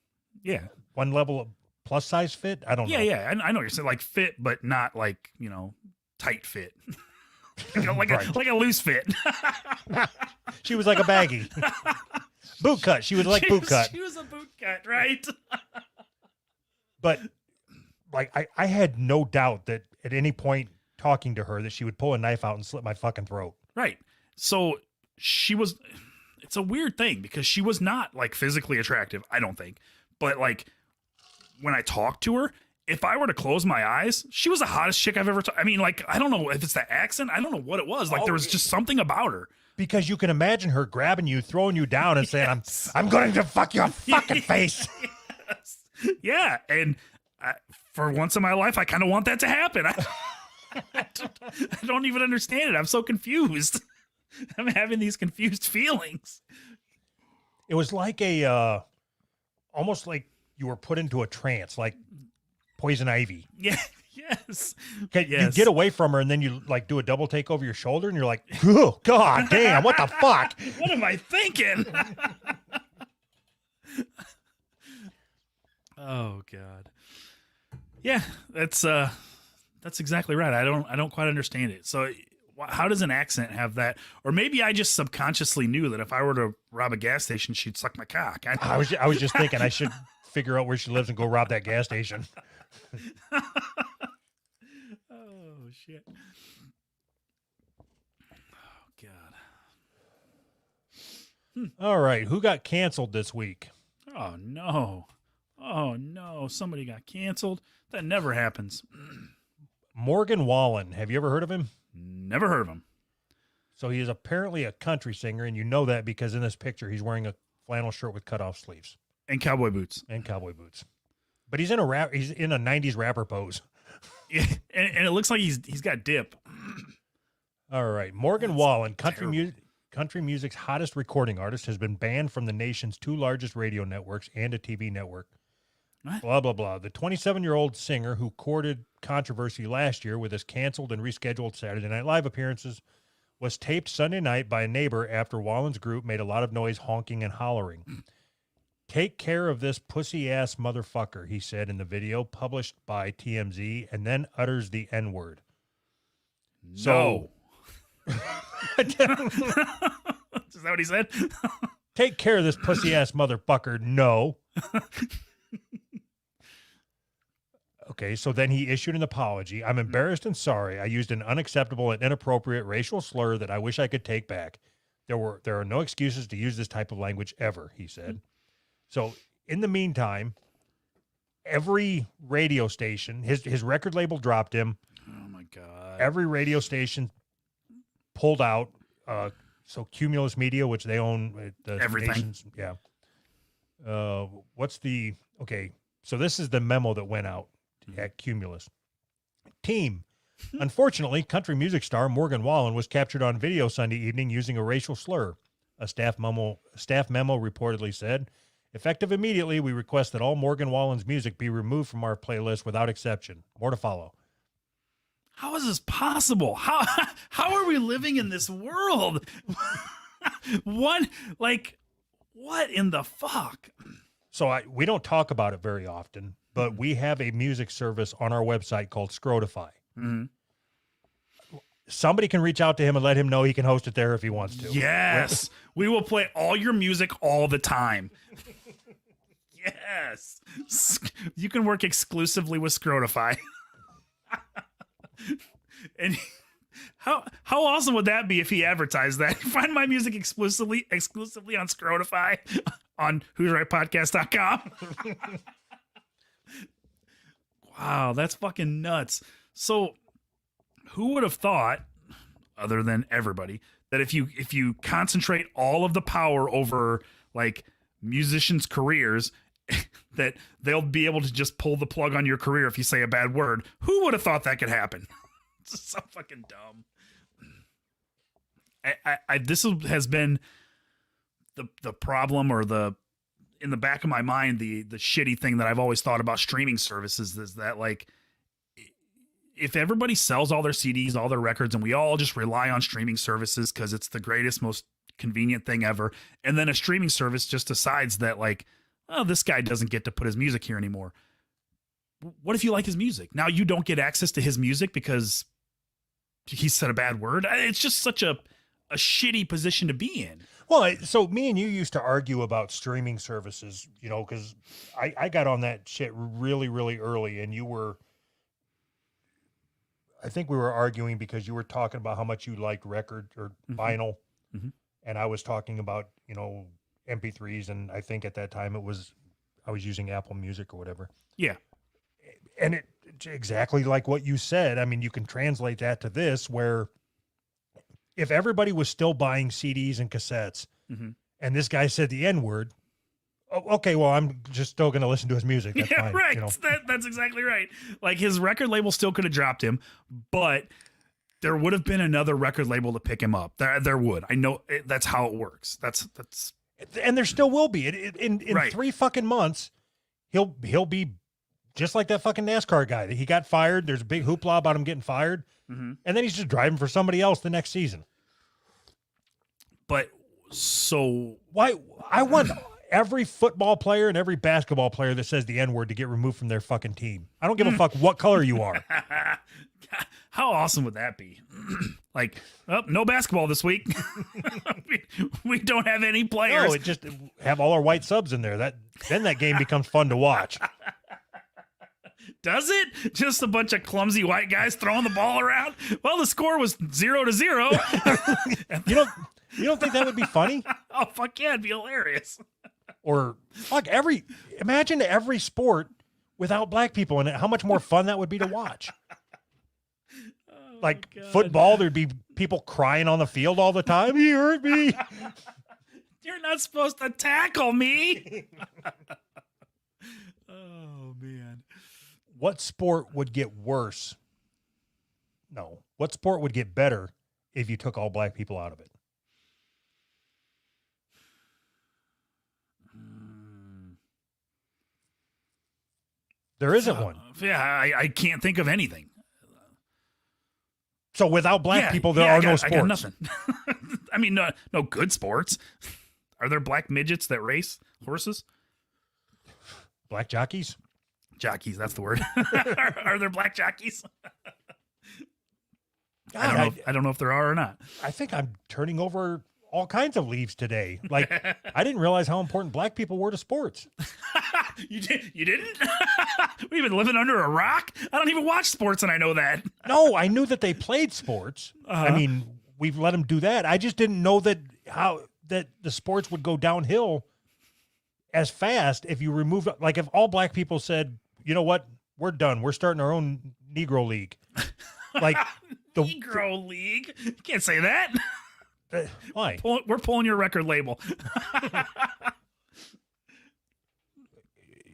Yeah, one level of plus size fit. I don't know. Yeah, I know what you're saying, like fit, but not like, tight fit. like a loose fit. She was like a baggie. Boot cut. She was like boot cut. She was a boot cut, right? But like I had no doubt that at any point talking to her that she would pull a knife out and slit my fucking throat. Right. So it's a weird thing because she was not like physically attractive, I don't think. But like when I talked to her, if I were to close my eyes, she was the hottest chick I've ever I mean, like, I don't know if it's the accent. I don't know what it was. Like, there was just something about her. Because you can imagine her grabbing you, throwing you down, and saying, "I'm going to fuck your fucking face." Yes. Yeah, and for once in my life, I kind of want that to happen. I don't even understand it. I'm so confused. I'm having these confused feelings. It was like almost like you were put into a trance, like Poison Ivy. Yeah. Yes. Okay, you get away from her, and then you like do a double take over your shoulder, and you're like, "Oh God, damn! What the fuck? What am I thinking?" Oh God. Yeah, that's exactly right. I don't quite understand it. So, how does an accent have that? Or maybe I just subconsciously knew that if I were to rob a gas station, she'd suck my cock. I was just thinking I should figure out where she lives and go rob that gas station. Oh shit. Oh God. All right, who got canceled this week? Oh no. Somebody got canceled. That never happens. Morgan Wallen. Have you ever heard of him? Never heard of him. So he is apparently a country singer, and you know that because in this picture he's wearing a flannel shirt with cutoff sleeves and cowboy boots. But he's in a 90s rapper pose. Yeah, and it looks like he's got dip. All right, Morgan Wallen, country music's hottest recording artist, has been banned from the nation's two largest radio networks and a TV network. What? Blah, blah, blah. The 27-year-old singer who courted controversy last year with his canceled and rescheduled Saturday Night Live appearances was taped Sunday night by a neighbor after Wallen's group made a lot of noise honking and hollering. Take care of this pussy-ass motherfucker, he said in the video published by TMZ, and then utters the N-word. So, Is that what he said? take care of this pussy-ass motherfucker, no. Okay, so then he issued an apology. I'm embarrassed and sorry. I used an unacceptable and inappropriate racial slur that I wish I could take back. There are no excuses to use this type of language ever, he said. So in the meantime, every radio station, his record label dropped him. Oh my God. Every radio station pulled out. So Cumulus Media, which they own, the Everything. stations, yeah. Okay, so this is the memo that went out at Cumulus. Team, unfortunately, country music star Morgan Wallen was captured on video Sunday evening using a racial slur. A staff memo reportedly said, effective immediately, we request that all Morgan Wallen's music be removed from our playlist without exception. More to follow. How is this possible? How are we living in this world? What in the fuck? So we don't talk about it very often, but we have a music service on our website called Scrotify. Mm-hmm. Somebody can reach out to him and let him know he can host it there if he wants to. Yes. We will play all your music all the time. Yes. You can work exclusively with Scrotify. And how awesome would that be if he advertised that? Find my music exclusively on Scrotify on who'srightpodcast.com. Wow, that's fucking nuts. So who would have thought, other than everybody, that if you concentrate all of the power over like musicians' careers, that they'll be able to just pull the plug on your career if you say a bad word? Who would have thought that could happen? It's so fucking dumb. This has been the problem, or in the back of my mind, the shitty thing that I've always thought about streaming services is that, like, if everybody sells all their CDs, all their records, and we all just rely on streaming services because it's the greatest, most convenient thing ever, and then a streaming service just decides that, like, oh, this guy doesn't get to put his music here anymore. What if you like his music? Now you don't get access to his music because he said a bad word? It's just such a shitty position to be in. Well, so me and you used to argue about streaming services, because I got on that shit really, really early, and I think we were arguing because you were talking about how much you liked record or vinyl, and I was talking about, MP3s, and I think at that time I was using Apple Music or whatever. Yeah. And it's exactly like what you said. I mean, you can translate that to this, where if everybody was still buying CDs and cassettes, and this guy said the N-word, okay, well, I'm just still going to listen to his music. That's fine, right. That's exactly right. Like, his record label still could have dropped him, but there would have been another record label to pick him up. There would. I know that's how it works. That's. And there still will be. In Right. 3 fucking months, he'll be just like that fucking NASCAR guy. He got fired. There's a big hoopla about him getting fired. And then he's just driving for somebody else the next season. But so why? I want every football player and every basketball player that says the N-word to get removed from their fucking team. I don't give a fuck what color you are. How awesome would that be? Like, oh, no basketball this week. we don't have any players. No, it just have all our white subs in there. Then that game becomes fun to watch. Does it? Just a bunch of clumsy white guys throwing the ball around? Well, the score was 0-0. You don't think that would be funny? Oh, fuck yeah, it'd be hilarious. Or fuck, imagine every sport without black people in it. How much more fun that would be to watch. Like football, there'd be people crying on the field all the time. He hurt me. You're not supposed to tackle me. Oh, man. What sport would get worse? No. What sport would get better if you took all black people out of it? There isn't one. Yeah, I can't think of anything. So without black people, there are no sports. I got nothing. I mean, no good sports. Are there black midgets that race horses? Black jockeys? Jockeys, that's the word. Are there black jockeys? God, I don't know if there are or not. I think I'm turning over all kinds of leaves today. Like, I didn't realize how important black people were to sports. You didn't? We've been living under a rock? I don't even watch sports and I know that. No, I knew that they played sports. I mean, we've let them do that. I just didn't know that the sports would go downhill as fast if you remove, like, if all black people said, you know what, we're done. We're starting our own Negro League. Like Negro League? You can't say that. Why? We're pulling your record label.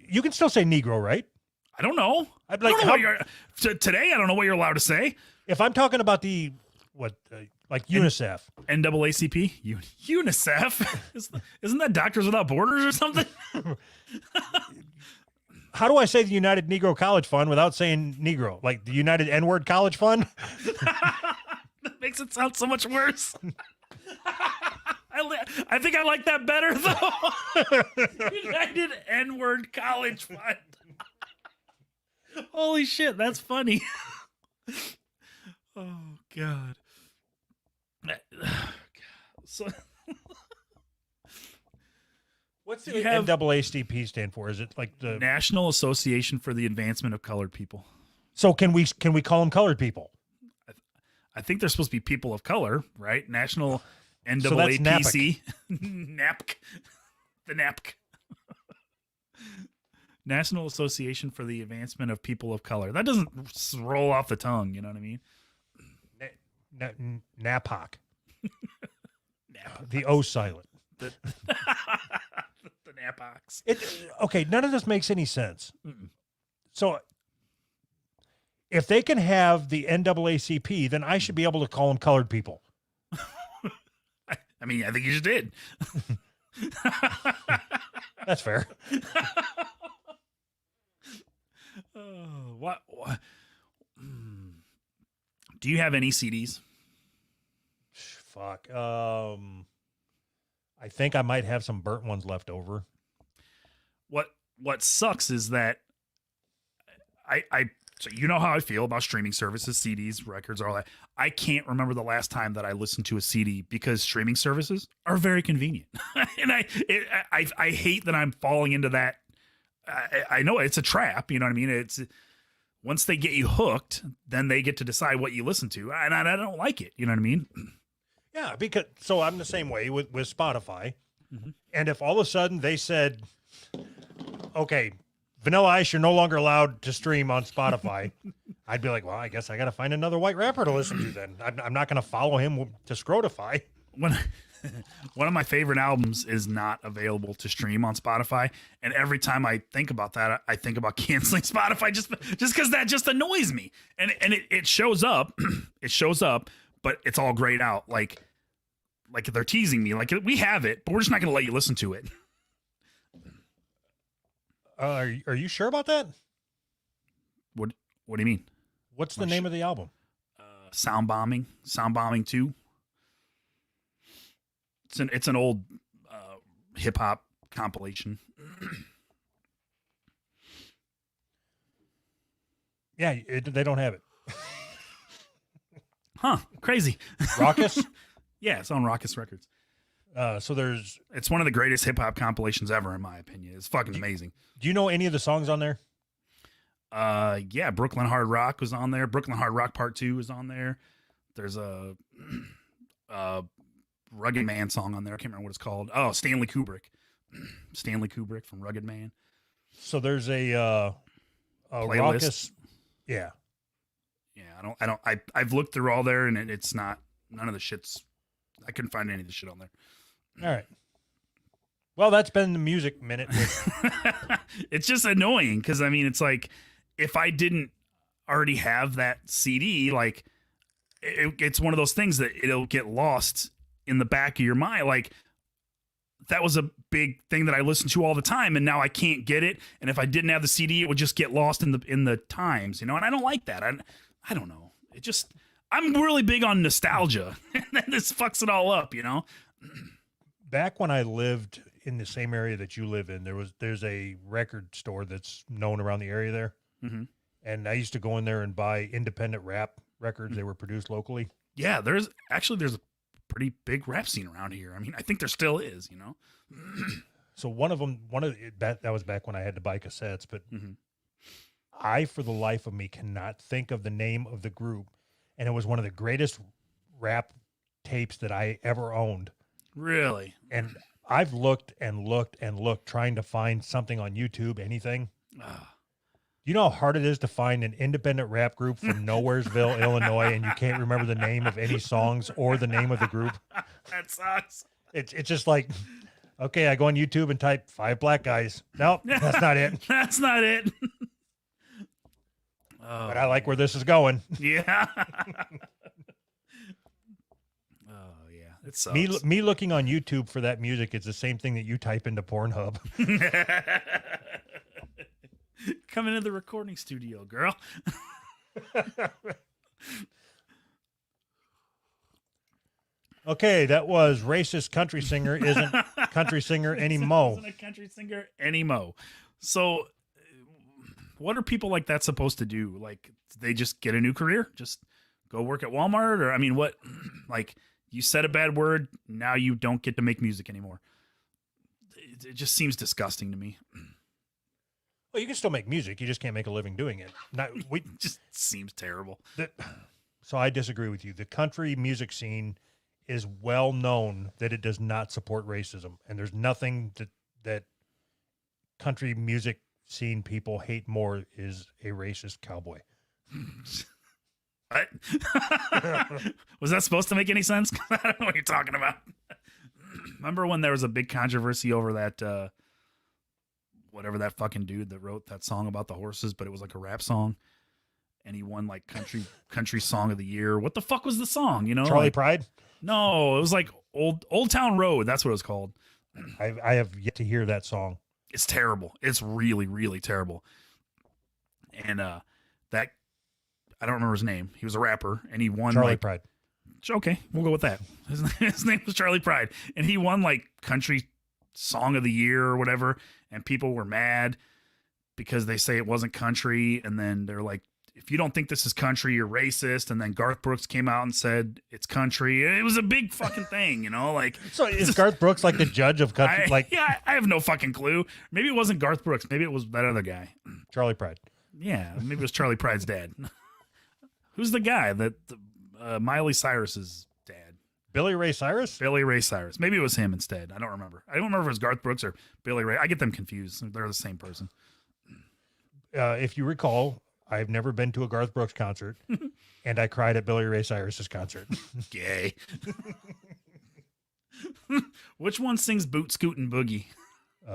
You can still say Negro, right? I don't know. I'd like today. I don't know what you're allowed to say. If I'm talking about like UNICEF, NAACP, UNICEF. Isn't that Doctors Without Borders or something? How do I say the United Negro College Fund without saying Negro? Like the United N-word College Fund? That makes it sound so much worse. I think I like that better, though. United N-word College Fund. Holy shit, that's funny. Oh, God. So, what's the NAACP stand for? Is it like the National Association for the Advancement of Colored People? So can we call them colored people? I think they're supposed to be people of color, right? National NAAPC. So that's NAPC. The NAPC. National Association for the Advancement of People of Color. That doesn't roll off the tongue, you know what I mean? NAPOC. The O silent. The NAPOCs. Okay, none of this makes any sense. So if they can have the NAACP, then I should be able to call them colored people. I mean, I think you just did. That's fair. What? Do you have any CDs? Fuck. I think I might have some burnt ones left over. What sucks is that so you know how I feel about streaming services, CDs, records, all that. I can't remember the last time that I listened to a CD because streaming services are very convenient, and I hate that I'm falling into that. I know it's a trap, you know what I mean? It's once they get you hooked, then they get to decide what you listen to, and I don't like it. You know what I mean? Yeah, because so I'm the same way with Spotify, Mm-hmm. and if all of a sudden they said, "Okay, Vanilla Ice, you're no longer allowed to stream on Spotify," I'd be like, "Well, I guess I got to find another white rapper to listen to. Then I'm not going to follow him to Scrotify." One of my favorite albums is not available to stream on Spotify, and every time I think about that, I think about canceling Spotify just because that just annoys me. And it shows up, but it's all grayed out, like they're teasing me, like we have it, but we're just not going to let you listen to it. Are you sure about that? What do you mean? What's the name of the album? Sound Bombing 2. It's an old hip hop compilation. Yeah, they don't have it. Huh? Crazy. Raucous? Yeah, it's on Raucous Records. So it's one of the greatest hip hop compilations ever, in my opinion. It's fucking amazing. Do you know any of the songs on there? Yeah, Brooklyn Hard Rock was on there. Brooklyn Hard Rock Part 2 is on there. There's a Rugged Man song on there. I can't remember what it's called. Oh, Stanley Kubrick. Stanley Kubrick from Rugged Man. So there's a Playlist. Raucous. Yeah. Yeah, I've looked through all there, and it's not, none of the shit's, I couldn't find any of the shit on there. All right. Well, that's been the music minute. It's just annoying because, I mean, it's like if I didn't already have that CD, like it's one of those things that it'll get lost in the back of your mind. Like that was a big thing that I listened to all the time, and now I can't get it. And if I didn't have the CD, it would just get lost in the times, you know. And I don't like that. I don't know. It just I'm really big on nostalgia, and then this fucks it all up, you know? Back when I lived in the same area that you live in, there's a record store that's known around the area there. Mm-hmm. And I used to go in there and buy independent rap records. They were produced locally. Yeah, there's a pretty big rap scene around here. I mean, I think there still is, you know? So that was back when I had to buy cassettes, but Mm-hmm. I, for the life of me, cannot think of the name of the group. And it was one of the greatest rap tapes that I ever owned. Really? And I've looked and looked and looked trying to find something on YouTube, anything. You know how hard it is to find an independent rap group from Nowheresville, Illinois, and you can't remember the name of any songs or the name of the group? That sucks. It's just like, okay, I go on YouTube and type 5 black guys. Nope, that's not it. That's not it. But I like where this is going. Yeah. Oh, yeah. It sucks. Me looking on YouTube for that music is the same thing that you type into Pornhub. Come into the recording studio, girl. Okay, that was racist country singer isn't country singer anymore. Isn't a country singer anymore. So, what are people like that supposed to do? Like, they just get a new career? Just go work at Walmart? Or, I mean, what? Like, you said a bad word, now you don't get to make music anymore. It just seems disgusting to me. Well, you can still make music. You just can't make a living doing it. It just seems terrible. So I disagree with you. The country music scene is well known that it does not support racism. And there's nothing that country music scene people hate more is a racist cowboy. What? Was that supposed to make any sense? I don't know what you're talking about. Remember when there was a big controversy over that, whatever that fucking dude that wrote that song about the horses, but it was like a rap song, and he won like country song of the year. What the fuck was the song? You know, Charlie like, Pride? No, it was like Old Town Road. That's what it was called. I have yet to hear that song. It's terrible. It's really, really terrible. And that I don't remember his name. He was a rapper, and he won Charlie like Pride. Okay, we'll go with that. His name was Charlie Pride, and he won like country song of the year or whatever, and people were mad because they say it wasn't country, and then they're like, if you don't think this is country, you're racist. And then Garth Brooks came out and said it's country. It was a big fucking thing, you know, like. So is Garth Brooks like the judge of country? Yeah, I have no fucking clue. Maybe it wasn't Garth Brooks. Maybe it was that other guy. Charlie Pride. Yeah, maybe it was Charlie Pride's dad. Who's the guy that Miley Cyrus's dad? Billy Ray Cyrus? Billy Ray Cyrus. Maybe it was him instead. I don't remember. I don't remember if it was Garth Brooks or Billy Ray. I get them confused. They're the same person. If you recall, I've never been to a Garth Brooks concert, and I cried at Billy Ray Cyrus's concert. Gay. Which one sings Boot Scootin' Boogie?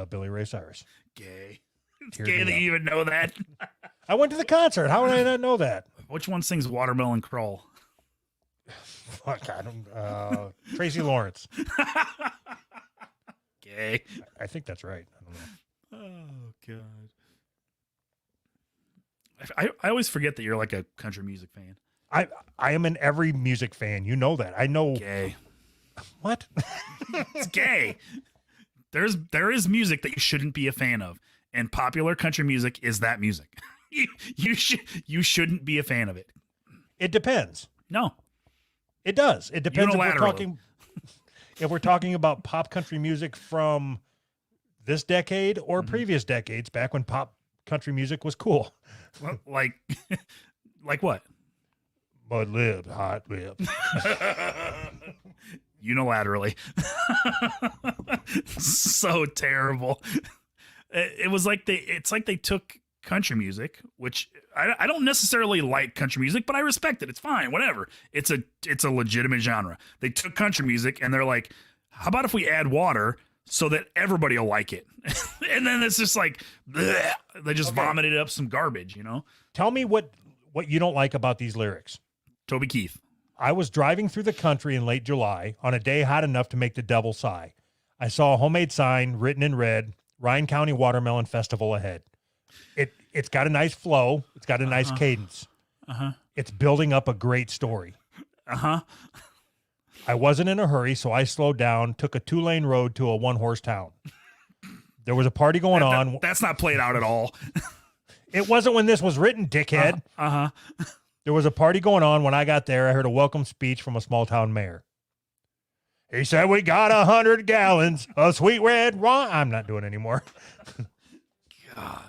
Billy Ray Cyrus. Gay. It's Teared gay me that up. you even know that. I went to the concert. How would I not know that? Which one sings Watermelon Crawl? Fuck, I don't. Tracy Lawrence. Gay. I think that's right. I don't know. Oh, God. I always forget that you're like a country music fan. I am an every music fan. You know that. I know. Gay. What? It's gay. There is music that you shouldn't be a fan of, and popular country music is that music. You shouldn't be a fan of it. It depends. No. It does. It depends Unilaterally. if we're talking about pop country music from this decade or previous decades, back when pop country music was cool. Well, like what? Bud Lib, hot lip. Unilaterally. So terrible. It's like they took country music, which I don't necessarily like country music, but I respect it. It's fine, whatever. It's a legitimate genre. They took country music and they're like, how about if we add water so that everybody will like it? And then it's just like, bleh, they just vomited up some garbage, you know? Tell me what you don't like about these lyrics. Toby Keith. I was driving through the country in late July on a day hot enough to make the devil sigh. I saw a homemade sign written in red, Ryan County Watermelon Festival ahead. It's got a nice flow. It's got a nice cadence. It's building up a great story. Uh-huh. I wasn't in a hurry, so I slowed down, took a 2-lane road to a 1-horse town. There was a party going on. That's not played out at all. It wasn't when this was written, dickhead. Uh-huh. There was a party going on. When I got there, I heard a welcome speech from a small town mayor. He said, "We got 100 gallons of sweet red wine." I'm not doing it anymore. God.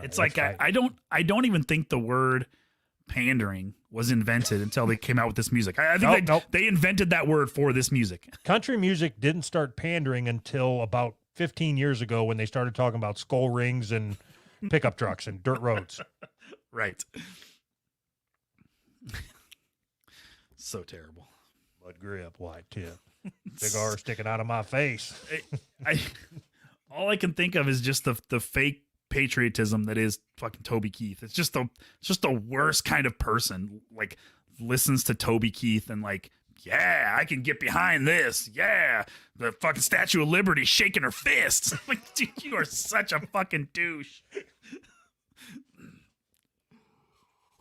It's right, like I don't even think the word pandering was invented until they came out with this music. I think they invented that word for this music. Country music didn't start pandering until about 15 years ago when they started talking about skull rings and pickup trucks and dirt roads. Right. So terrible. Mud grip, white tip, cigar sticking out of my face. All I can think of is just the fake patriotism that is fucking Toby Keith. It's just the worst kind of person. Like, listens to Toby Keith and like, yeah, I can get behind this. Yeah, the fucking Statue of Liberty shaking her fists. Like, dude, you are such a fucking douche.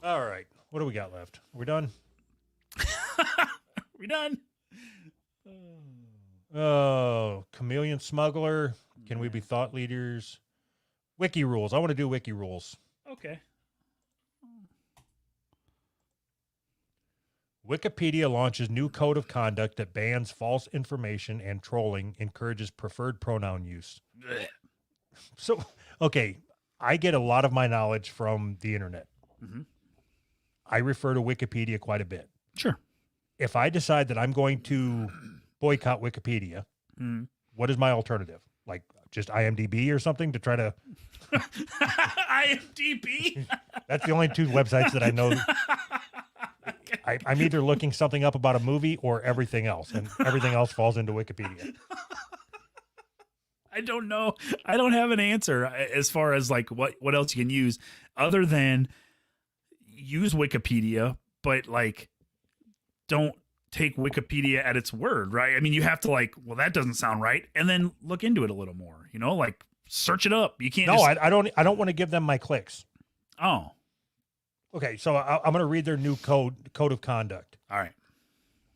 All right, what do we got left? Are we done? We done? Oh, chameleon smuggler. Can we be thought leaders? Wiki rules. I want to do wiki rules. Okay. Wikipedia launches new code of conduct that bans false information and trolling, encourages preferred pronoun use. Blech. So, okay, I get a lot of my knowledge from the internet. Mm-hmm. I refer to Wikipedia quite a bit. Sure. If I decide that I'm going to boycott Wikipedia, what is my alternative? Like just IMDb or something to try to... IMDb? That's the only 2 websites that I know. I'm either looking something up about a movie or everything else, and everything else falls into Wikipedia. I don't know. I don't have an answer as far as like what else you can use other than use Wikipedia, but like don't take Wikipedia at its word, right? I mean, you have to like, well, that doesn't sound right, and then look into it a little more. You know, like search it up. You can't. No, I don't want to give them my clicks. Oh. Okay, so I'm going to read their new code of conduct. All right.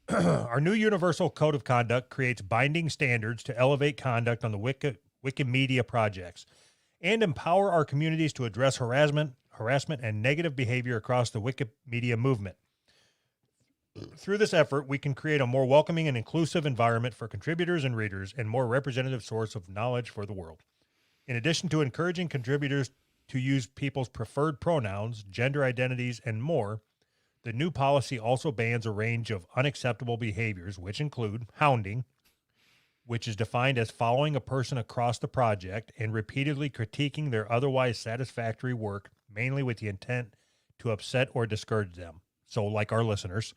Our new universal code of conduct creates binding standards to elevate conduct on the Wikimedia projects and empower our communities to address harassment, and negative behavior across the Wikimedia movement. Through this effort, we can create a more welcoming and inclusive environment for contributors and readers and more representative source of knowledge for the world. In addition to encouraging contributors to use people's preferred pronouns, gender identities, and more, the new policy also bans a range of unacceptable behaviors, which include hounding, which is defined as following a person across the project and repeatedly critiquing their otherwise satisfactory work, mainly with the intent to upset or discourage them. So, like our listeners.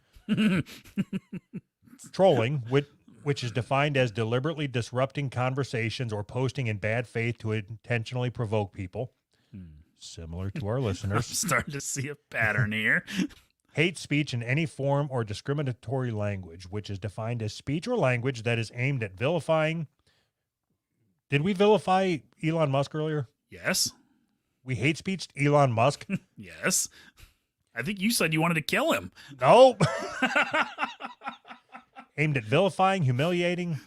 Trolling, which is defined as deliberately disrupting conversations or posting in bad faith to intentionally provoke people. Similar to our listeners. I'm starting to see a pattern here. Hate speech in any form or discriminatory language, which is defined as speech or language that is aimed at vilifying. Did we vilify Elon Musk earlier? Yes. We hate speech Elon Musk? Yes. I think you said you wanted to kill him. Nope. Aimed at vilifying, humiliating,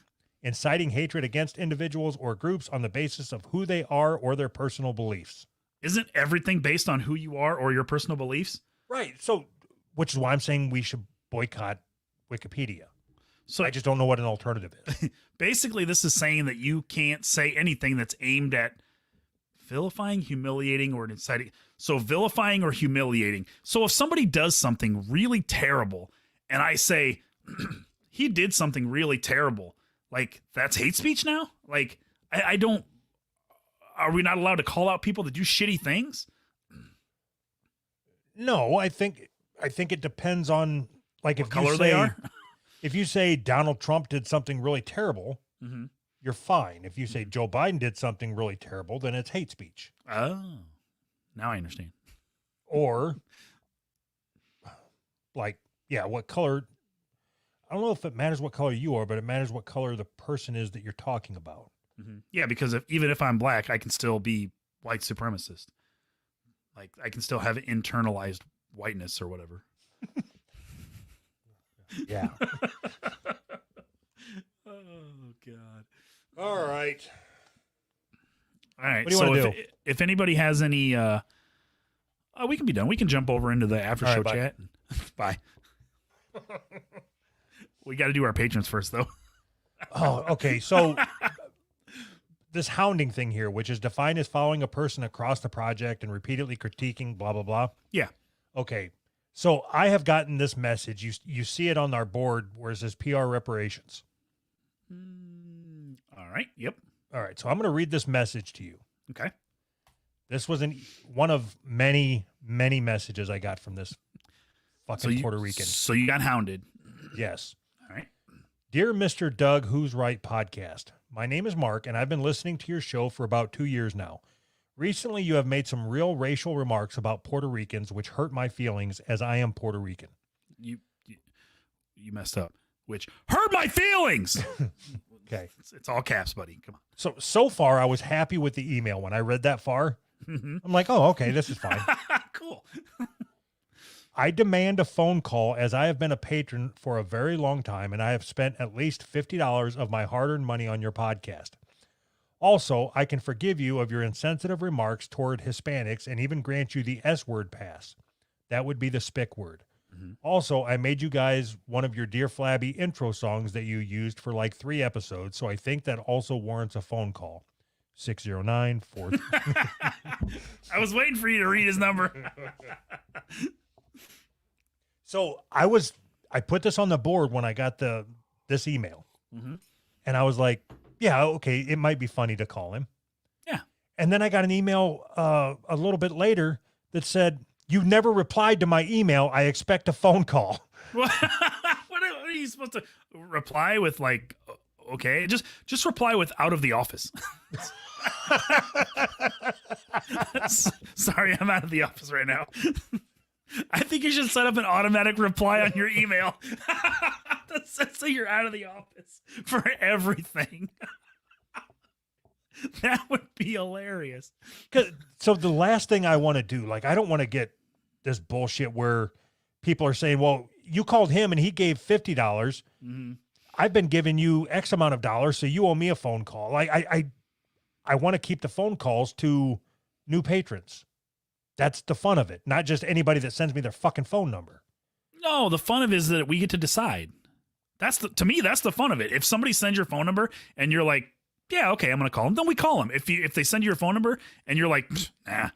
inciting hatred against individuals or groups on the basis of who they are or their personal beliefs. Isn't everything based on who you are or your personal beliefs? Right. So, which is why I'm saying we should boycott Wikipedia. So I just don't know what an alternative is. Basically, this is saying that you can't say anything that's aimed at vilifying, humiliating, or inciting. So vilifying or humiliating. So if somebody does something really terrible and I say, he did something really terrible, like that's hate speech now? Like, I don't, are we not allowed to call out people that do shitty things? No, I think it depends on like What if color you say, they are? If you say Donald Trump did something really terrible, Mm-hmm. you're fine. If you say Joe Biden did something really terrible, then it's hate speech. Oh, now I understand. Or like, yeah, what color? I don't know if it matters what color you are, but it matters what color the person is that you're talking about. Mm-hmm. Yeah, because even if I'm black, I can still be white supremacist. Like I can still have internalized whiteness or whatever. Yeah. Oh God. All right. All right. What do you so wanna do? if anybody has any, we can be done. We can jump over into the after All right, show bye. chat. Bye. We got to do our patrons first, though. Oh, okay. So this hounding thing here, which is defined as following a person across the project and repeatedly critiquing, blah, blah, blah. Yeah. Okay. So I have gotten this message. You see it on our board where it says PR reparations. All right. Yep. All right. So I'm going to read this message to you. Okay. This was one of many, many messages I got from this fucking Puerto Rican. So you got hounded. Yes. All right. Dear Mr. Doug Who's Right podcast, my name is Mark, and I've been listening to your show for about 2 years now. Recently, you have made some real racial remarks about Puerto Ricans, which hurt my feelings as I am Puerto Rican. You messed up, which hurt my feelings. Okay. It's all caps, buddy. Come on. So far, I was happy with the email. When I read that far, I'm like, oh, okay, this is fine. Cool. I demand a phone call as I have been a patron for a very long time, and I have spent at least $50 of my hard-earned money on your podcast. Also, I can forgive you of your insensitive remarks toward Hispanics and even grant you the S-word pass. That would be the spick word. Mm-hmm. Also, I made you guys one of your Dear Flabby intro songs that you used for like 3 episodes, so I think that also warrants a phone call. 609-4... I was waiting for you to read his number. So I put this on the board when I got this email, and I was like, yeah, okay, it might be funny to call him. Yeah. And then I got an email a little bit later that said, "You've never replied to my email. I expect a phone call." What are you supposed to reply with? Like, okay, just reply with "out of the office." Sorry, I'm out of the office right now. I think you should set up an automatic reply on your email that says that you're out of the office for everything. That would be hilarious. So the last thing I want to do, like, I don't want to get this bullshit where people are saying, well, you called him and he gave $50. Mm-hmm. I've been giving you X amount of dollars, so you owe me a phone call. I want to keep the phone calls to new patrons. That's the fun of it, not just anybody that sends me their fucking phone number. No, the fun of it is that we get to decide. To me, that's the fun of it. If somebody sends your phone number and you're like, yeah, okay, I'm going to call them, then we call them. If they send you your phone number and you're like, nah,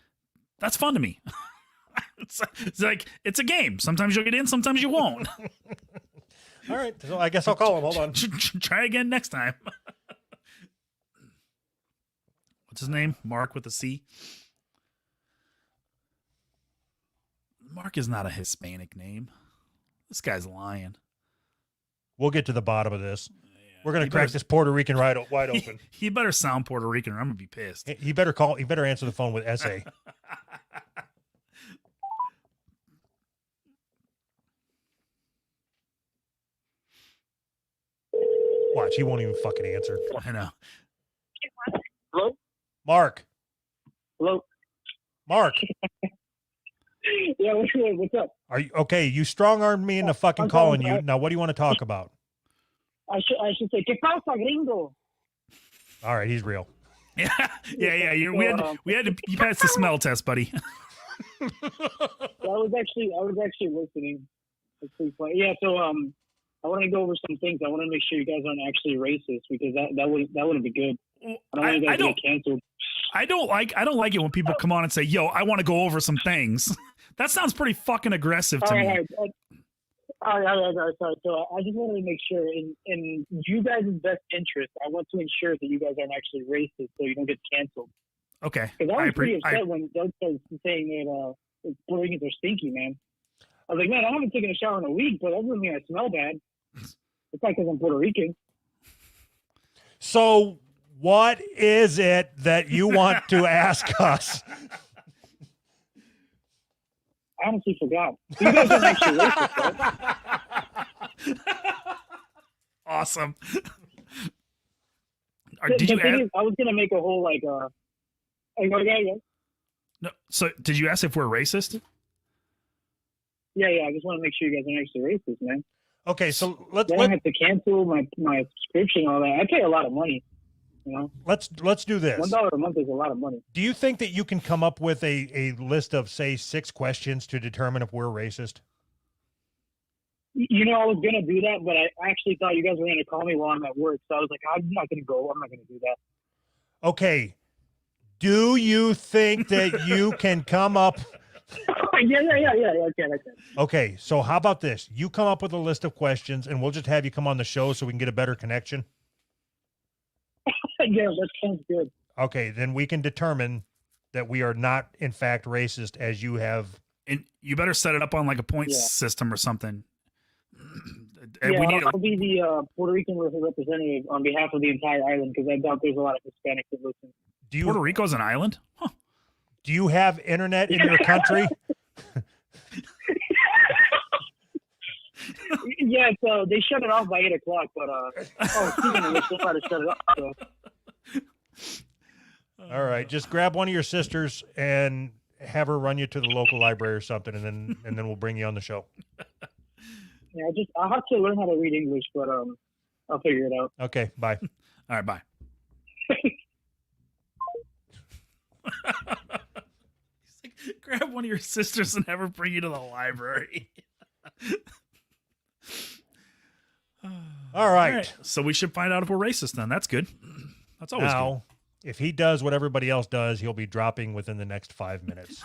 that's fun to me. It's like, it's a game. Sometimes you'll get in, sometimes you won't. All right, so I guess I'll call him. Hold on. Try again next time. What's his name? Mark with a C. Mark is not a Hispanic name. This guy's lying. We'll get to the bottom of this. We're going He to crack better- this Puerto Rican wide open. He better sound Puerto Rican or I'm going to be pissed. He better answer the phone with SA. Watch, he won't even fucking answer. I know. Hello? Mark. Hello? Mark, Yeah, what's up? are you okay? You strong-armed me into fucking I'm calling calling you. back. Now, what do you want to talk about? I should say, ¿Qué pasa, gringo? All right, he's real. Yeah. We had to. You passed the smell test, buddy. I was actually listening. That's pretty funny. Yeah, so I want to go over some things. I want to make sure you guys aren't actually racist because that wouldn't be good. I don't want you guys to get canceled. I don't like it when people come on and say, "Yo, I want to go over some things." That sounds pretty fucking aggressive to me. All right. Sorry. So I just wanted to make sure, in you guys' best interest, I want to ensure that you guys aren't actually racist, so you don't get canceled. Okay. Because I was pretty upset when Doug started saying that Puerto Ricans are stinky, man. I was like, man, I haven't taken a shower in a week, but that doesn't mean I smell bad. It's not because I'm Puerto Rican. So, what is it that you want to ask us? I honestly forgot. So you guys aren't actually racist, right? Awesome. The Did you thing ask? is, I was gonna make a whole No. So, did you ask if we're racist? Yeah. I just want to make sure you guys aren't actually racist, man. Okay, so let's Then I have to cancel my subscription, all that. I pay a lot of money. You know, let's do this. $1 a month is a lot of money. Do you think that you can come up with a list of, say, 6 questions to determine if we're racist? You know, I was gonna do that, but I actually thought you guys were gonna call me while I'm at work, so I was like, I'm not gonna go. I'm not gonna do that. Okay. Do you think that you can come up? yeah. I can. Okay, so how about this? You come up with a list of questions, and we'll just have you come on the show so we can get a better connection. Yeah, that sounds good. Okay, then we can determine that we are not, in fact, racist, as you have. And you better set it up on like a point Yeah. system or something. Yeah, We need I'll be the Puerto Rican representative on behalf of the entire island because I doubt there's a lot of Hispanics that listen. Puerto Rico's an island? Huh. Do you have internet in your country? Yeah, so they shut it off by 8 o'clock, but speaking of which, they'll try to shut it off. So. All right, just grab one of your sisters and have her run you to the local library or something, and then we'll bring you on the show. Yeah, I'll have to learn how to read English, but I'll figure it out. Okay, bye. All right, bye. He's like, grab one of your sisters and have her bring you to the library. All right. So we should find out if we're racist then. That's good. That's always Now, if he does what everybody else does, he'll be dropping within the next 5 minutes.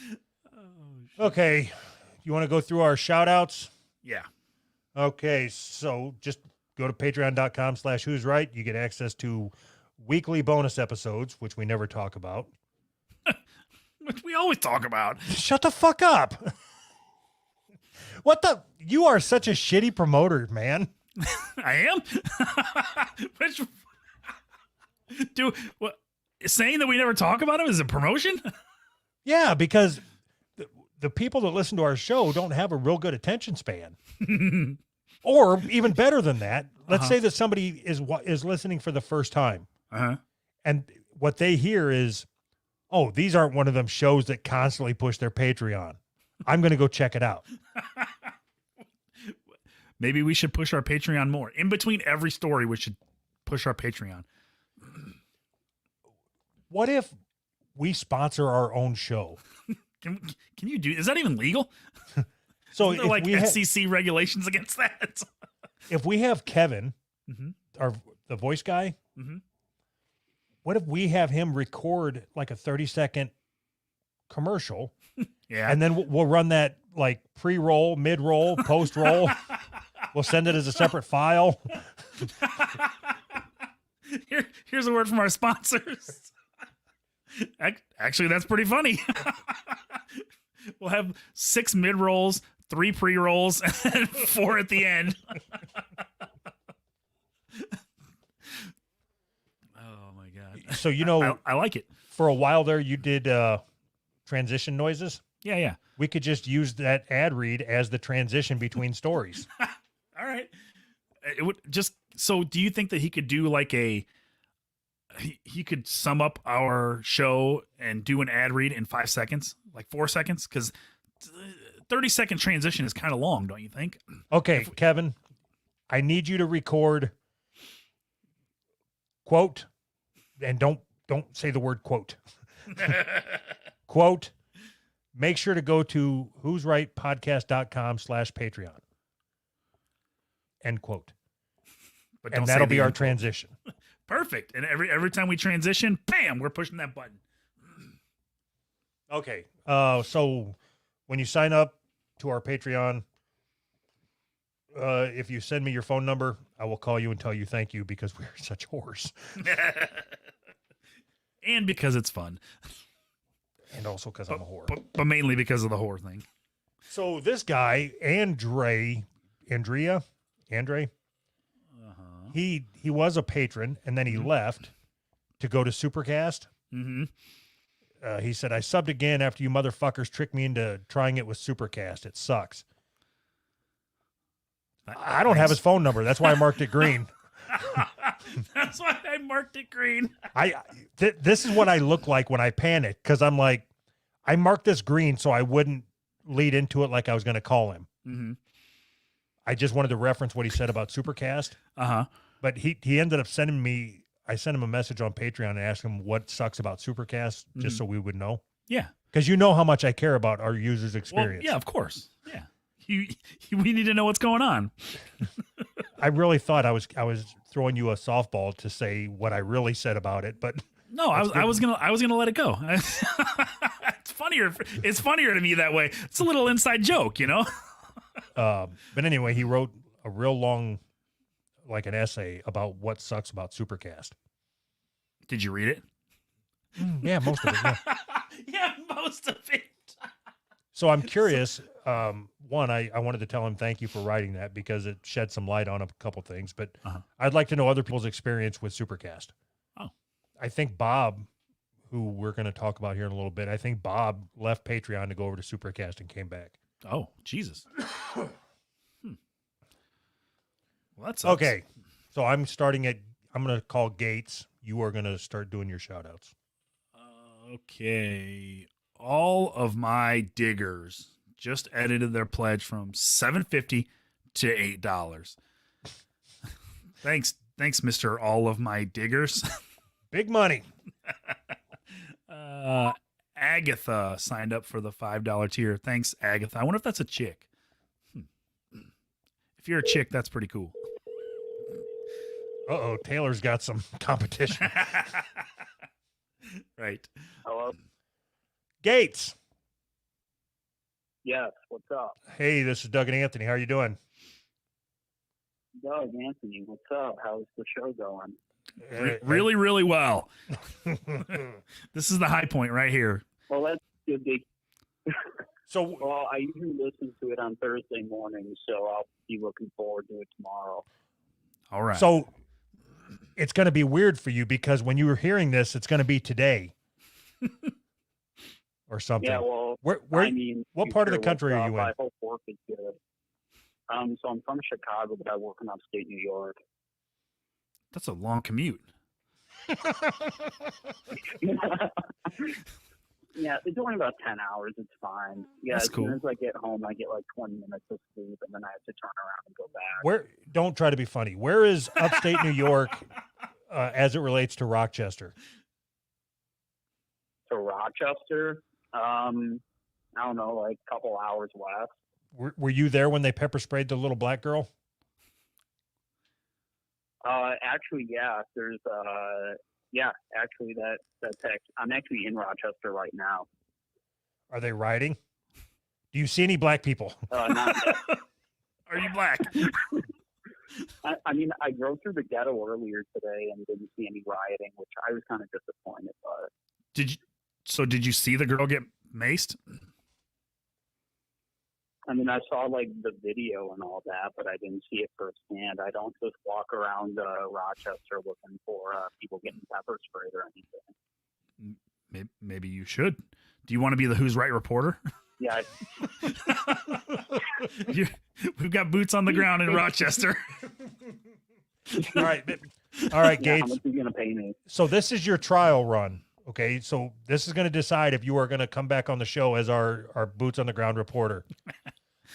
good. Okay. You want to go through our shout outs? Yeah. Okay. So just go to patreon.com/who's right. You get access to weekly bonus episodes, which we never talk about. Which we always talk about. Shut the fuck up. What the? You are such a shitty promoter, man. I am? Which, what? Saying that we never talk about him is a promotion? Yeah, because the people that listen to our show don't have a real good attention span. Or even better than that, let's say that somebody is listening for the first time. Uh-huh. And what they hear is, oh, these aren't one of them shows that constantly push their Patreon. I'm going to go check it out. Maybe we should push our Patreon more. In between every story, we should push our Patreon. What if we sponsor our own show? Can you do? Is that even legal? So Is there if like we FCC regulations against that? if we have Kevin, Mhm. the voice guy, Mhm. what if we have him record like a 30-second commercial, Yeah. and then we'll run that like pre-roll, mid-roll, post-roll. We'll send it as a separate file. Here's a word from our sponsors. Actually, that's pretty funny. We'll have 6 mid-rolls, 3 pre-rolls, and 4 at the end. Oh, my God. So, I like it. for a while there, you did transition noises. Yeah. We could just use that ad read as the transition between stories. All right. It would just so. Do you think that he could do like he could sum up our show and do an ad read in 5 seconds, like 4 seconds? Because 30-second transition is kind of long, don't you think? Okay, Kevin, I need you to record quote, and don't say the word quote. Quote, make sure to go to who'srightpodcast.com/Patreon. End quote. But And say that'll the be our end quote. transition. Perfect. And every time we transition, bam, we're pushing that button. Okay. So when you sign up to our Patreon, if you send me your phone number, I will call you and tell you thank you because we're such whores. And because it's fun. And also because I'm a whore. But mainly because of the horror thing. So this guy, Andre, he was a patron, and then he left to go to Supercast. Mm-hmm. He said, I subbed again after you motherfuckers tricked me into trying it with Supercast. It sucks. I don't have his phone number. That's why I marked it green. That's why I marked it green. This is what I look like when I panic, because I'm like, I marked this green so I wouldn't lead into it like I was going to call him. Mm-hmm. I just wanted to reference what he said about Supercast. But he ended up sending me. I sent him a message on Patreon and asked him what sucks about Supercast, just so we would know. Yeah, because you know how much I care about our users' experience. Well, yeah, of course. Yeah, we need to know what's going on. I really thought I was throwing you a softball to say what I really said about it, but no, I was gonna let it go. It's funnier. It's funnier to me that way. It's a little inside joke, you know. But anyway, he wrote a real long, like an essay about what sucks about Supercast. Did you read it? Yeah, most of it. Yeah. Yeah, most of it. So I'm curious. One, I wanted to tell him thank you for writing that because it shed some light on a couple things. But I'd like to know other people's experience with Supercast. Oh, I think Bob, who we're going to talk about here in a little bit, I think Bob left Patreon to go over to Supercast and came back. Oh, Jesus. Well, that's okay. So I'm going to call Gates. You are going to start doing your shout outs. Okay. All of my diggers just edited their pledge from $7.50 to $8. Thanks, Mr. All of my diggers. Big money. Agatha signed up for the $5 tier. Thanks, Agatha. I wonder if that's a chick. If you're a chick, that's pretty cool. Uh-oh, Taylor's got some competition. Right. Hello? Gates. Yes, what's up? Hey, this is Doug and Anthony. How are you doing? Doug, Anthony, what's up? How's the show going? Really, really well. This is the high point right here. Well, that's good. So, well, I usually listen to it on Thursday mornings, so I'll be looking forward to it tomorrow. All right. So it's going to be weird for you because when you were hearing this, it's going to be today or something. Yeah, well, I mean, what part of the country are you in? I hope work is good. So I'm from Chicago, but I work in upstate New York. That's a long commute. Yeah, it's only about 10 hours. It's fine. Yeah, that's as cool. soon as I get home, I get like 20 minutes of sleep, and then I have to turn around and go back. Don't try to be funny. Where is upstate New York as it relates to Rochester? To Rochester? I don't know, like a couple hours west. Were you there when they pepper sprayed the little black girl? Actually, yeah. There's actually that's I'm actually in Rochester right now. Are they rioting? Do you see any black people? Not yet. Are you black? I mean, I drove through the ghetto earlier today and didn't see any rioting, which I was kind of disappointed by. Did you see the girl get maced? I mean, I saw like the video and all that, but I didn't see it firsthand. I don't just walk around Rochester looking for people getting pepper sprayed or anything. Maybe you should. Do you want to be the Who's Right reporter? Yeah. We've got boots on the ground in Rochester. All right, Gates. How much are you going to pay me? So this is your trial run. Okay, so this is going to decide if you are going to come back on the show as our boots on the ground reporter.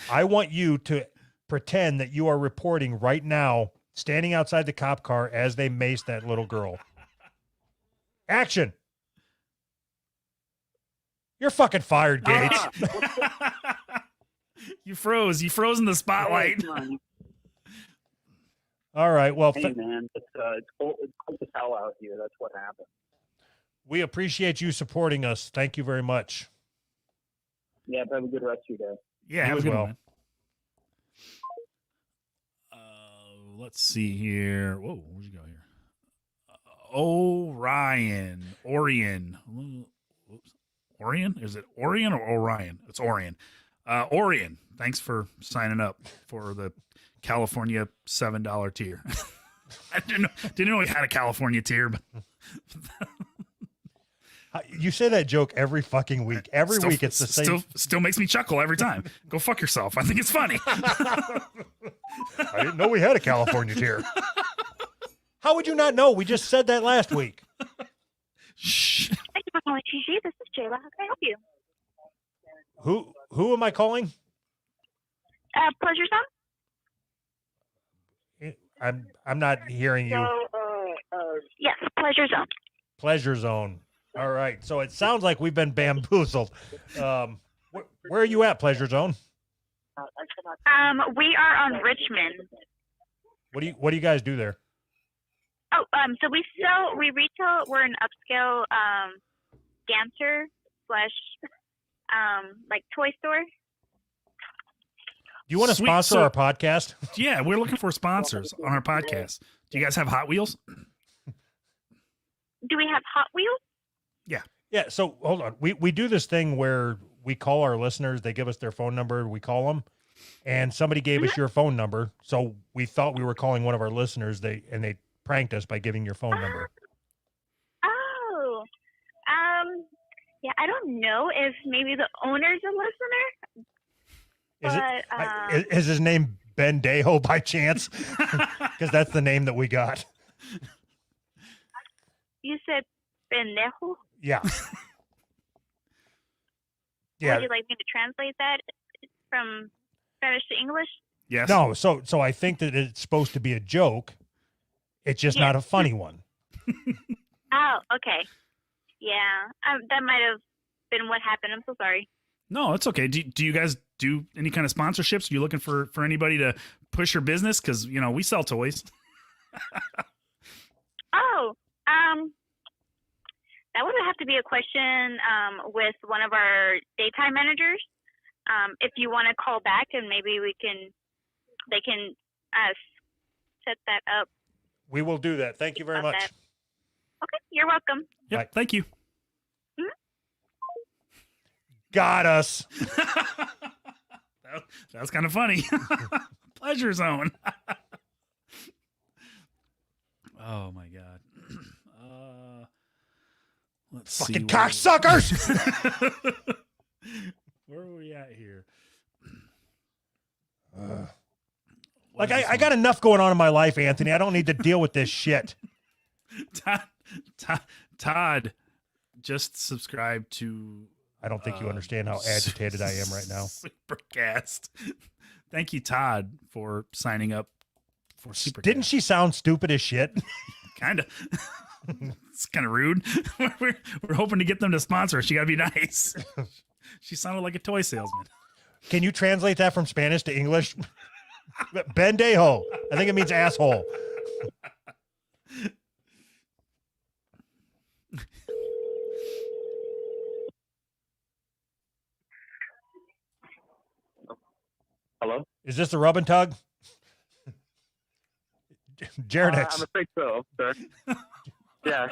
I want you to pretend that you are reporting right now, standing outside the cop car as they mace that little girl. Action. You're fucking fired, Gates. You froze. You froze in the spotlight. All right. Well, hey, man, it's cold as hell out here. That's what happened. We appreciate you supporting us. Thank you very much. Yeah, have a good rest of your day. Yeah, have a good one. Let's see here. Whoa, where'd you go here? Orion. Whoops. Orion? Is it Orion or Orion? It's Orion. Orion, thanks for signing up for the California $7 tier. I didn't know we had a California tier, but you say that joke every fucking week. Every week it's the same. Still makes me chuckle every time. Go fuck yourself. I think it's funny. I didn't know we had a California tier. How would you not know? We just said that last week. Shh. Thank you for calling TG. This is Jayla. How can I help you? Who am I calling? Pleasure Zone? I'm not hearing you. Yes, Pleasure Zone. Pleasure Zone. All right. So it sounds like we've been bamboozled. Where are you at, Pleasure Zone? We are on Richmond. What do you guys do there? Oh, so we retail. We're an upscale dancer slash like toy store. Do you want to Sweet. sponsor So- our podcast? Yeah, we're looking for sponsors on our podcast. Do you guys have Hot Wheels? Do we have Hot Wheels? Yeah. So hold on. We do this thing where we call our listeners. They give us their phone number. We call them, and somebody gave us your phone number. So we thought we were calling one of our listeners. They pranked us by giving your phone number. Oh, yeah. I don't know if maybe the owner's a listener. Is his name Ben Deho by chance? Because that's the name that we got. You said pendejo. Yeah. Would Yeah. you like me to translate that from Spanish to English? Yes. No. So I think that it's supposed to be a joke. It's just not a funny one. Oh, okay. Yeah, that might have been what happened. I'm so sorry. No, it's okay. Do you guys do any kind of sponsorships? Are you looking for anybody to push your business? Because, we sell toys. Oh, that would have to be a question with one of our daytime managers. If you want to call back and maybe they can set that up. We will do that. Thank you very much. That. Okay, you're welcome. Yep. Right. Thank you. Got us. That was kind of funny. Pleasure Zone. Oh my God. Let's see. Fucking cocksuckers. Where are we at here? Like I got enough going on in my life, Anthony. I don't need to deal with this shit. Todd just subscribed to. I don't think you understand how agitated I am right now. Supercast. Thank you, Todd, for signing up for Supercast. Didn't she sound stupid as shit? Kind of. It's kind of rude. We're hoping to get them to sponsor us. You got to be nice. She sounded like a toy salesman. Can you translate that from Spanish to English? Bendejo. I think it means asshole. Hello? Is this the rub and tug? Jaredix. I'm afraid so, sir. Yeah.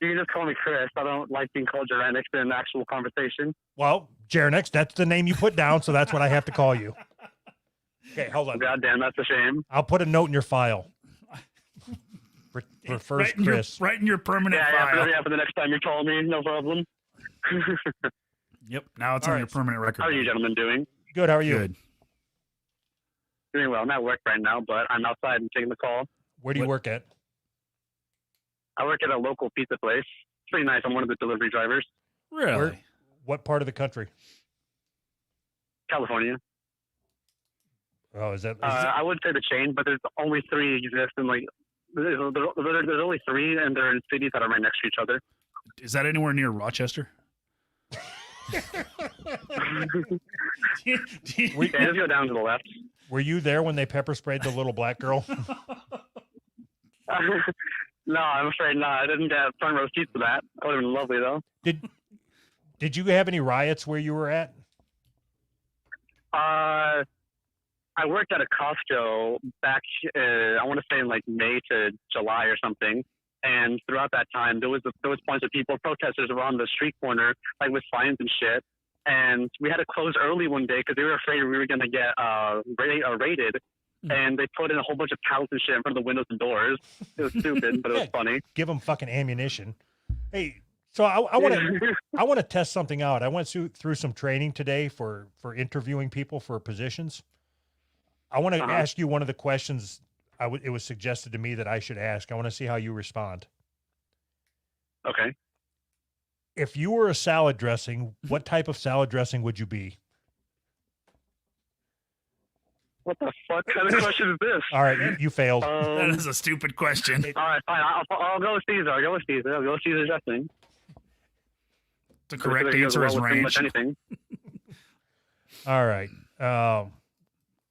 You can just call me Chris. I don't like being called Jarenix in an actual conversation. Well, Jarenix, that's the name you put down, so that's what I have to call you. Okay, hold on. God damn, that's a shame. I'll put a note in your file. Refers Chris. Right in your permanent file. Yeah, for the next time you call me, no problem. Yep. Now it's All on right. your permanent record. How are you gentlemen doing? Good, how are you? Good. Doing well. I'm at work right now, but I'm outside and taking the call. Where do you work at? I work at a local pizza place. It's pretty nice. I'm one of the delivery drivers. Really? What part of the country? California. Oh, is that? I would say the chain, but there's only three exist in there's only three, and they're in cities that are right next to each other. Is that anywhere near Rochester? Yeah, just go down to the left. Were you there when they pepper sprayed the little black girl? No, I'm afraid not. I didn't get front row seats for that. That would have been lovely, though. Did you have any riots where you were at? I worked at a Costco back, I want to say in May to July or something. And throughout that time, there was points of people, protesters were on the street corner, with signs and shit. And we had to close early one day because they were afraid we were going to get raided. And they put in a whole bunch of pallets and shit in front of the windows and doors. It was stupid, but it was funny. Give them fucking ammunition. Hey, so I want to test something out. I went through some training today for interviewing people for positions. I want to ask you one of the questions it was suggested to me that I should ask. I want to see how you respond. Okay. If you were a salad dressing, what type of salad dressing would you be? What the fuck kind of question is this? All right, you failed. That is a stupid question. All right, fine. I'll go with Caesar. I'll go with Caesar dressing. The correct answer is ranch. Anything. All right.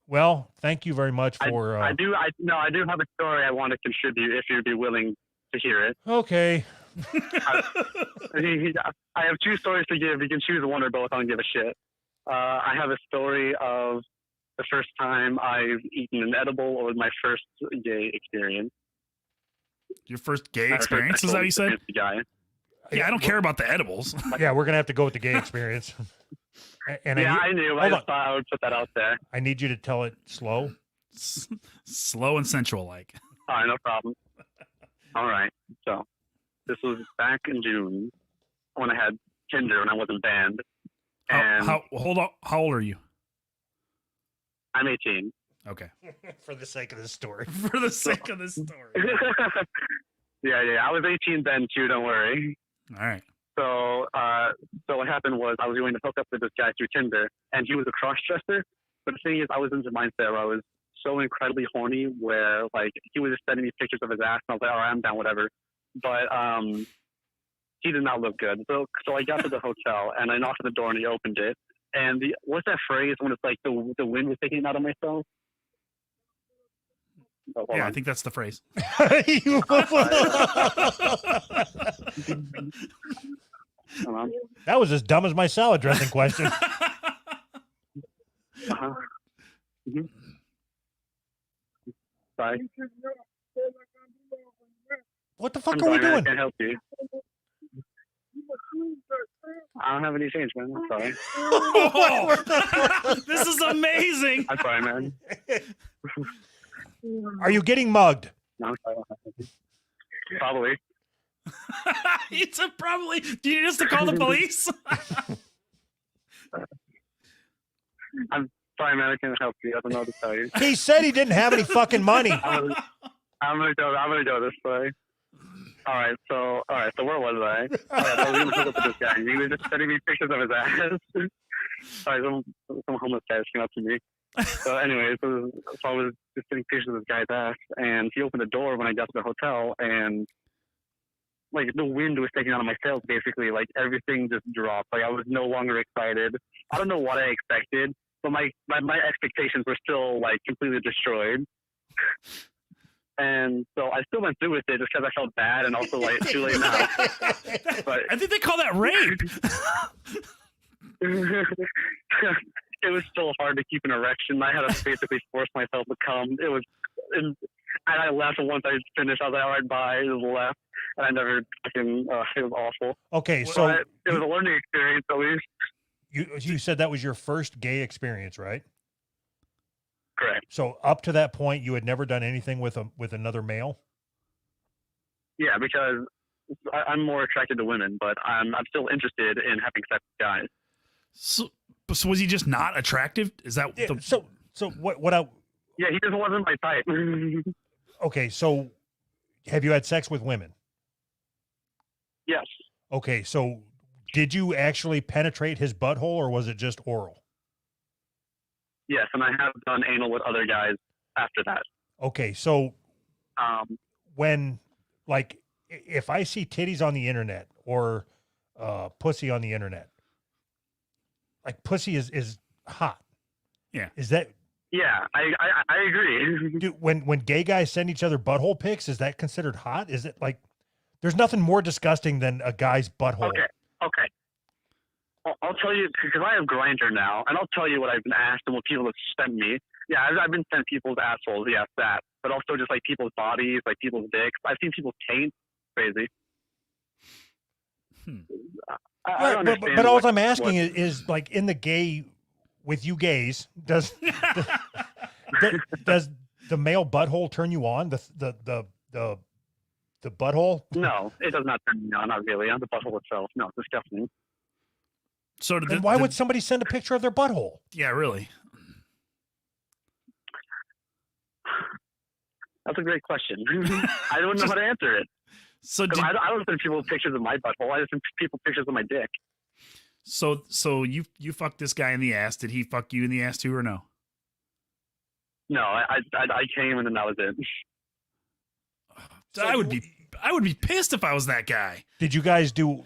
Well, thank you very much for. I do have a story I want to contribute if you'd be willing to hear it. Okay. I have two stories to give. You can choose one or both. I don't give a shit. I have a story of the first time I've eaten an edible, or my first gay experience. Your first gay experience? Is that what you said? Guy. Yeah, I don't care about the edibles. Yeah, we're gonna have to go with the gay experience. And I knew. I just thought I would put that out there. I need you to tell it slow. Slow and sensual, like. All right, no problem. All right. So this was back in June when I had Tinder and I wasn't banned. And hold on. How old are you? I'm 18. Okay. For the sake of the story. For the sake of the story. Yeah. I was 18 then too. Don't worry. All right. So what happened was I was going to hook up with this guy through Tinder, and he was a cross-dresser. But the thing is, I was in the mindset where I was so incredibly horny, where like he was just sending me pictures of his ass, and I was like, all right, I'm down, whatever. But he did not look good. So I got to the hotel, and I knocked on the door, and he opened it. And what's that phrase when it's like the wind was taking out of myself? Oh, yeah, I think that's the phrase. That was as dumb as my salad dressing question. Mm-hmm. Sorry. What the fuck are we doing? I can't help you. I don't have any change, man. I'm sorry. Oh, this is amazing. I'm sorry, man. Are you getting mugged? No, I'm sorry. Probably. It's a probably. Do you need us to call the police? I'm sorry, man. I can't help you. I don't know what to tell you. He said he didn't have any fucking money. I'm gonna go this way. All right. So where was I? All right, I was gonna hook up with this guy. He was just sending me pictures of his ass. Sorry, some homeless guy came up to me. So anyway, so I was just sending pictures of this guy's ass, and he opened the door when I got to the hotel, and like the wind was taking out of my sails. Basically, like everything just dropped. Like I was no longer excited. I don't know what I expected, but my expectations were still like completely destroyed. And so I still went through with it just because I felt bad, and also like too late now. But I think they call that rape. It was still hard to keep an erection. I had to basically force myself to come. It was, and I left, and once I finished, I was like, all right, bye. It was left, and I never fucking. It was awful. Okay, so but it was a learning experience at least. You said that was your first gay experience, right? Correct. So up to that point, you had never done anything with another male? Yeah, because I'm more attracted to women, but I'm still interested in having sex with guys. So was he just not attractive? Is that yeah, so what I? Yeah, he just wasn't my type. Okay, so have you had sex with women? Yes. Okay, so did you actually penetrate his butthole, or was it just oral? Yes, and I have done anal with other guys after that. Okay, so when, like, if I see titties on the internet or pussy on the internet, like pussy is hot. Yeah. Is that? Yeah, I agree. Dude, when gay guys send each other butthole pics, is that considered hot? Is it like, there's nothing more disgusting than a guy's butthole? Okay. I'll tell you, because I have Grindr now, and I'll tell you what I've been asked and what people have sent me. Yeah, I've been sent people's assholes, yes, that. But also just like people's bodies, like people's dicks. I've seen people's taint. Crazy. I don't understand but all I'm asking is like in the gay, with you gays, does the male butthole turn you on? The butthole? No, it does not turn me on, not really. On the butthole itself. No, it's disgusting. So then why would somebody send a picture of their butthole? Yeah, really. That's a great question. I don't know how to answer it. So I don't send people pictures of my butthole. I just send people pictures of my dick. So you fucked this guy in the ass. Did he fuck you in the ass too, or no? No, I came and then that was it. I would be pissed if I was that guy. Did you guys do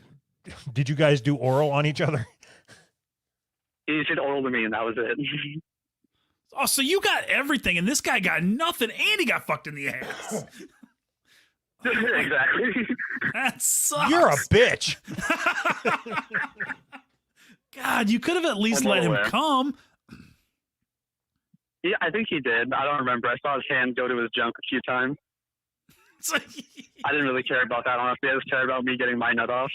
oral on each other? He did oral to me and that was it. Oh, so you got everything, and this guy got nothing, and he got fucked in the ass. Exactly. That sucks. You're a bitch. God, you could have at least I'm let him aware. come. Yeah, I think he did. I don't remember. I saw his hand go to his junk a few times. It's like- I didn't really care about that, honestly. I just cared about me getting my nut off.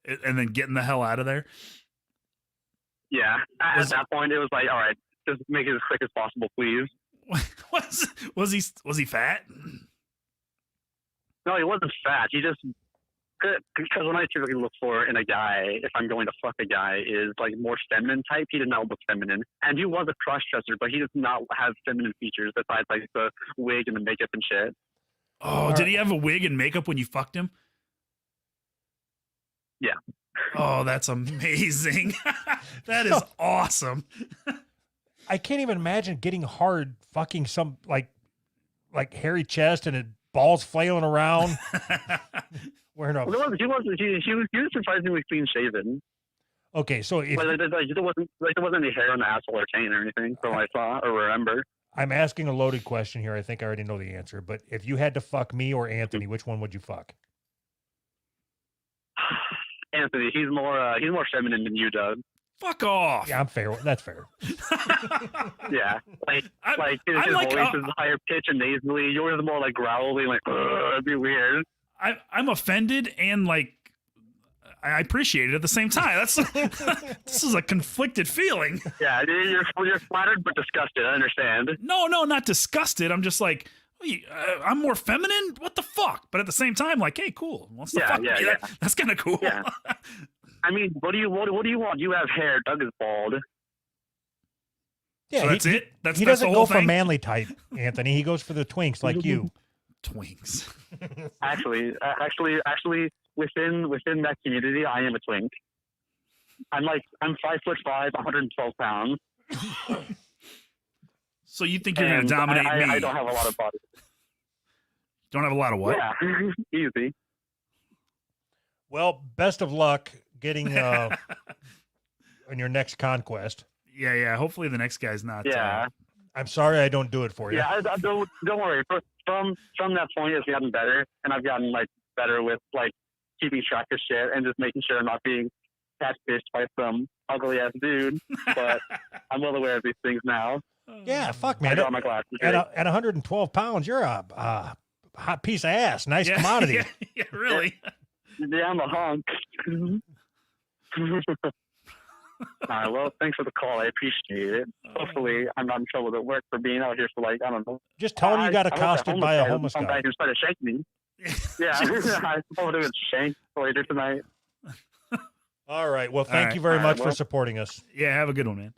and then getting the hell out of there. Yeah. At Was- that point, it was like, all right, just make it as quick as possible, please. Was he fat? No, he wasn't fat. He just, because when I typically look for in a guy, if I'm going to fuck a guy, is like more feminine type. He did not look feminine. And he was a cross-dresser, but he does not have feminine features besides like the wig and the makeup and shit. Oh, did he have a wig and makeup when you fucked him? Yeah. Oh, that's amazing. That is awesome. I can't even imagine getting hard fucking some like hairy chest and it balls flailing around. Wearing a Well, he was surprisingly clean shaven. okay, so if But there wasn't any hair on the asshole or chain or anything, so I saw or remember. I'm asking a loaded question here, I think I already know the answer. But if you had to fuck me or Anthony, which one would you fuck? Anthony, he's more feminine than you, Doug. Fuck off. Yeah, I'm fair. That's fair. Yeah, like his I'm like, voice is higher pitch and nasally. Yours is more like growly, like it'd be weird. I'm offended and like I appreciate it at the same time. That's this is a conflicted feeling. Yeah, you're flattered but disgusted. I understand. No, not disgusted. I'm just like, I'm more feminine. What the fuck? But at the same time, like, hey, cool. Wants to fuck me. That's kind of cool. Yeah. I mean, what do you want? You have hair. Doug is bald. Yeah, So that's it. That's he that's doesn't the go whole for thing? manly type, Anthony. He goes for the twinks like you. Twinks. Actually, within that community, I am a twink. I'm 5'5", 112 pounds. So you think you're going and to dominate me? I don't have a lot of body. Don't have a lot of what? Yeah, easy. Well, best of luck getting on your next conquest. Yeah. Hopefully the next guy's not. Yeah. I'm sorry I don't do it for you. Yeah, don't worry. From that point, it's gotten better, and I've gotten like better with like keeping track of shit and just making sure I'm not being catfished by some ugly ass dude. But I'm well aware of these things now. Yeah, fuck, I man. got my glasses. At 112 pounds, you're a hot piece of ass. Nice Yeah, commodity. Yeah, really. Yeah, I'm a hunk. All right, well, thanks for the call. I appreciate it. Hopefully, I'm not in trouble at work for being out here for like, I don't know. Just tell him you got I hope that accosted by a homeless come guy. back and try to shank me. Yeah, I hope it was shanked later tonight. All right. Well, All thank right. you very All right, much for well. supporting us. Yeah, have a good one, man.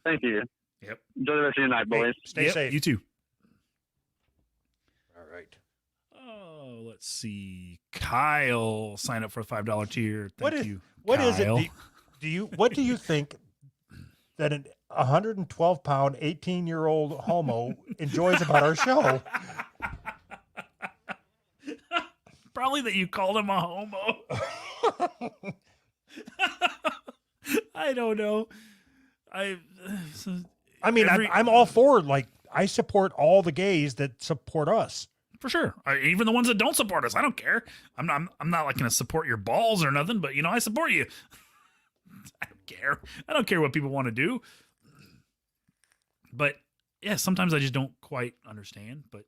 Thank you. Yep. Enjoy the rest of your night, boys. Hey, stay Yep, safe. You too. All right. Oh, let's see. Kyle signed up for a $5 tier. Thank you. What is it? Kyle. What do you think that an 112-pound, 18-year-old homo enjoys about our show? Probably that you called him a homo. I don't know. I mean, I'm all for I support all the gays that support us. For sure. Even the ones that don't support us. I don't care. I'm not like going to support your balls or nothing, but I support you. I don't care. I don't care what people want to do. But yeah, sometimes I just don't quite understand, but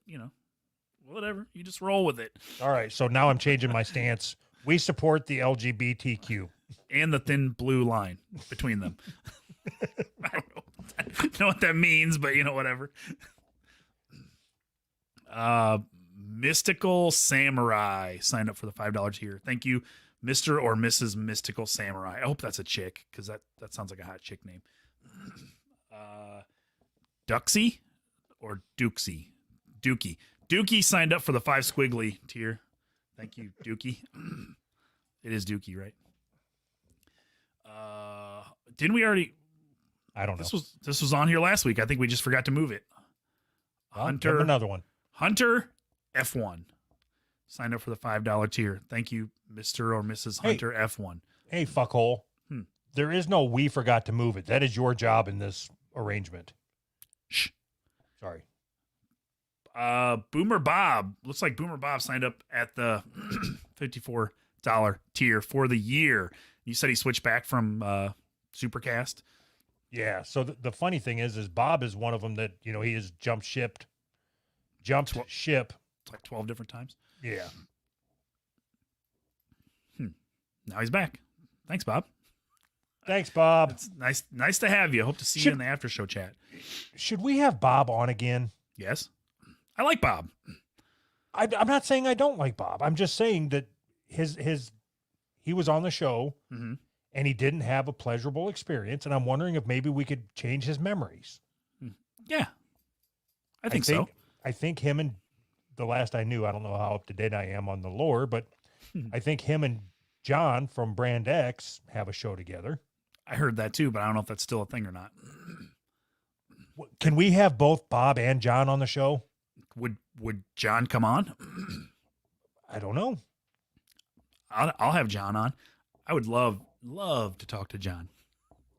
whatever. You just roll with it. All right. So now I'm changing my stance. We support the LGBTQ. And the thin blue line between them. I don't know what that means, but whatever. Mystical Samurai signed up for the $5 here. Thank you, Mr. or Mrs. Mystical Samurai. I hope that's a chick, because that sounds like a hot chick name. Duxie or Dukesy? Dookie. Dookie signed up for the 5 squiggly tier. Thank you, Dookie. It is Dookie, right? Didn't we already? I don't know. This was on here last week. I think we just forgot to move it. I'll give him another one. Hunter F1 signed up for the $5 tier. Thank you, Mr. or Mrs. Hunter F1. Hey, fuckhole. There is no we forgot to move it. That is your job in this arrangement. Shh. Sorry. Boomer Bob. Looks like Boomer Bob signed up at the $54 tier for the year. You said he switched back from Supercast. Yeah. So the funny thing is Bob is one of them that, he has jumped ship. It's like 12 different times. Yeah. Now he's back. Thanks, Bob. Thanks, Bob. It's nice to have you. Hope to see you in the after show chat. Should we have Bob on again? Yes. I like Bob. I'm not saying I don't like Bob. I'm just saying that he was on the show and he didn't have a pleasurable experience. And I'm wondering if maybe we could change his memories. Yeah. I think so. I think him and the last I knew, I don't know how up to date I am on the lore, but I think him and John from Brand X have a show together. I heard that too, but I don't know if that's still a thing or not. Can we have both Bob and John on the show? Would John come on? I don't know. I'll have John on. I would love to talk to John.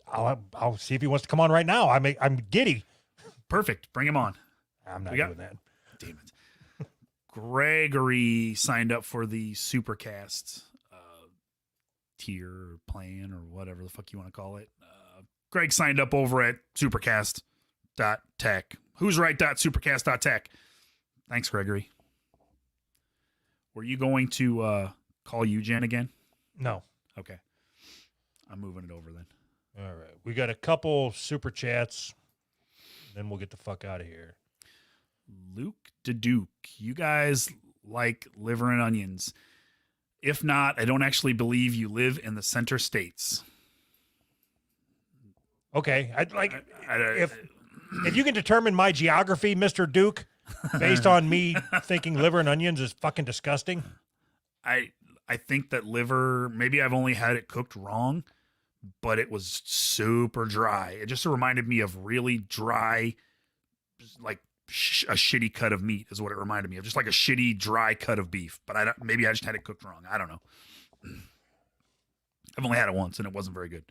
I'll see if he wants to come on right now. I'm giddy. Perfect. Bring him on. I'm not doing that. Damn it. Gregory signed up for the Supercast tier or plan or whatever the fuck you want to call it. Greg signed up over at supercast.tech. Who's right.supercast.tech. Thanks, Gregory. Were you going to call you Jen again? No. Okay. I'm moving it over then. All right. We got a couple super chats. Then we'll get the fuck out of here. Luke DeDuke. You guys like liver and onions. If not, I don't actually believe you live in the center states. Okay. If you can determine my geography, Mr. Duke, based on me thinking liver and onions is fucking disgusting. I think that liver, maybe I've only had it cooked wrong, but it was super dry. It just reminded me of really dry, like a shitty cut of meat is what it reminded me of. Just like a shitty, dry cut of beef. But maybe I just had it cooked wrong. I don't know. I've only had it once and it wasn't very good.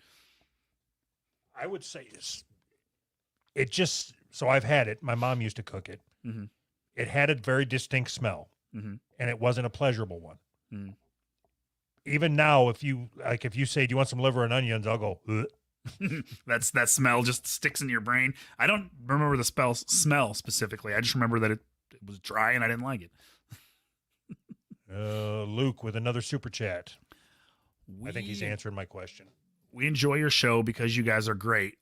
I would say so I've had it. My mom used to cook it. Mm-hmm. It had a very distinct smell, and it wasn't a pleasurable one. Mm. Even now, if you say, "Do you want some liver and onions?" I'll go. Ugh. That smell just sticks in your brain. I don't remember the smell specifically. I just remember that it was dry and I didn't like it. Luke with another super chat. I think he's answering my question. We enjoy your show because you guys are great,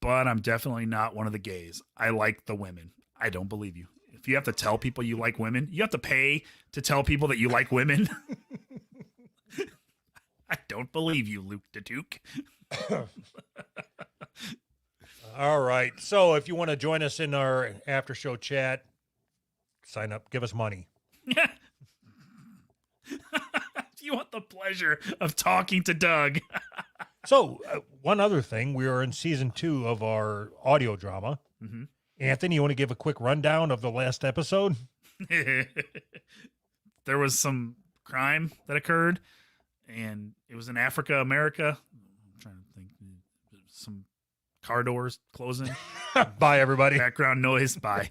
but I'm definitely not one of the gays. I like the women. I don't believe you. If you have to tell people you like women, you have to pay to tell people that you like women. I don't believe you, Luke the Duke. All right. So if you want to join us in our after show chat, sign up, give us money. If you want the pleasure of talking to Doug. So one other thing, we are in season 2 of our audio drama. Mm-hmm. Anthony, you want to give a quick rundown of the last episode? There was some crime that occurred, and it was in Africa, America. I'm trying to think. Some car doors closing. Bye, everybody. Background noise. Bye.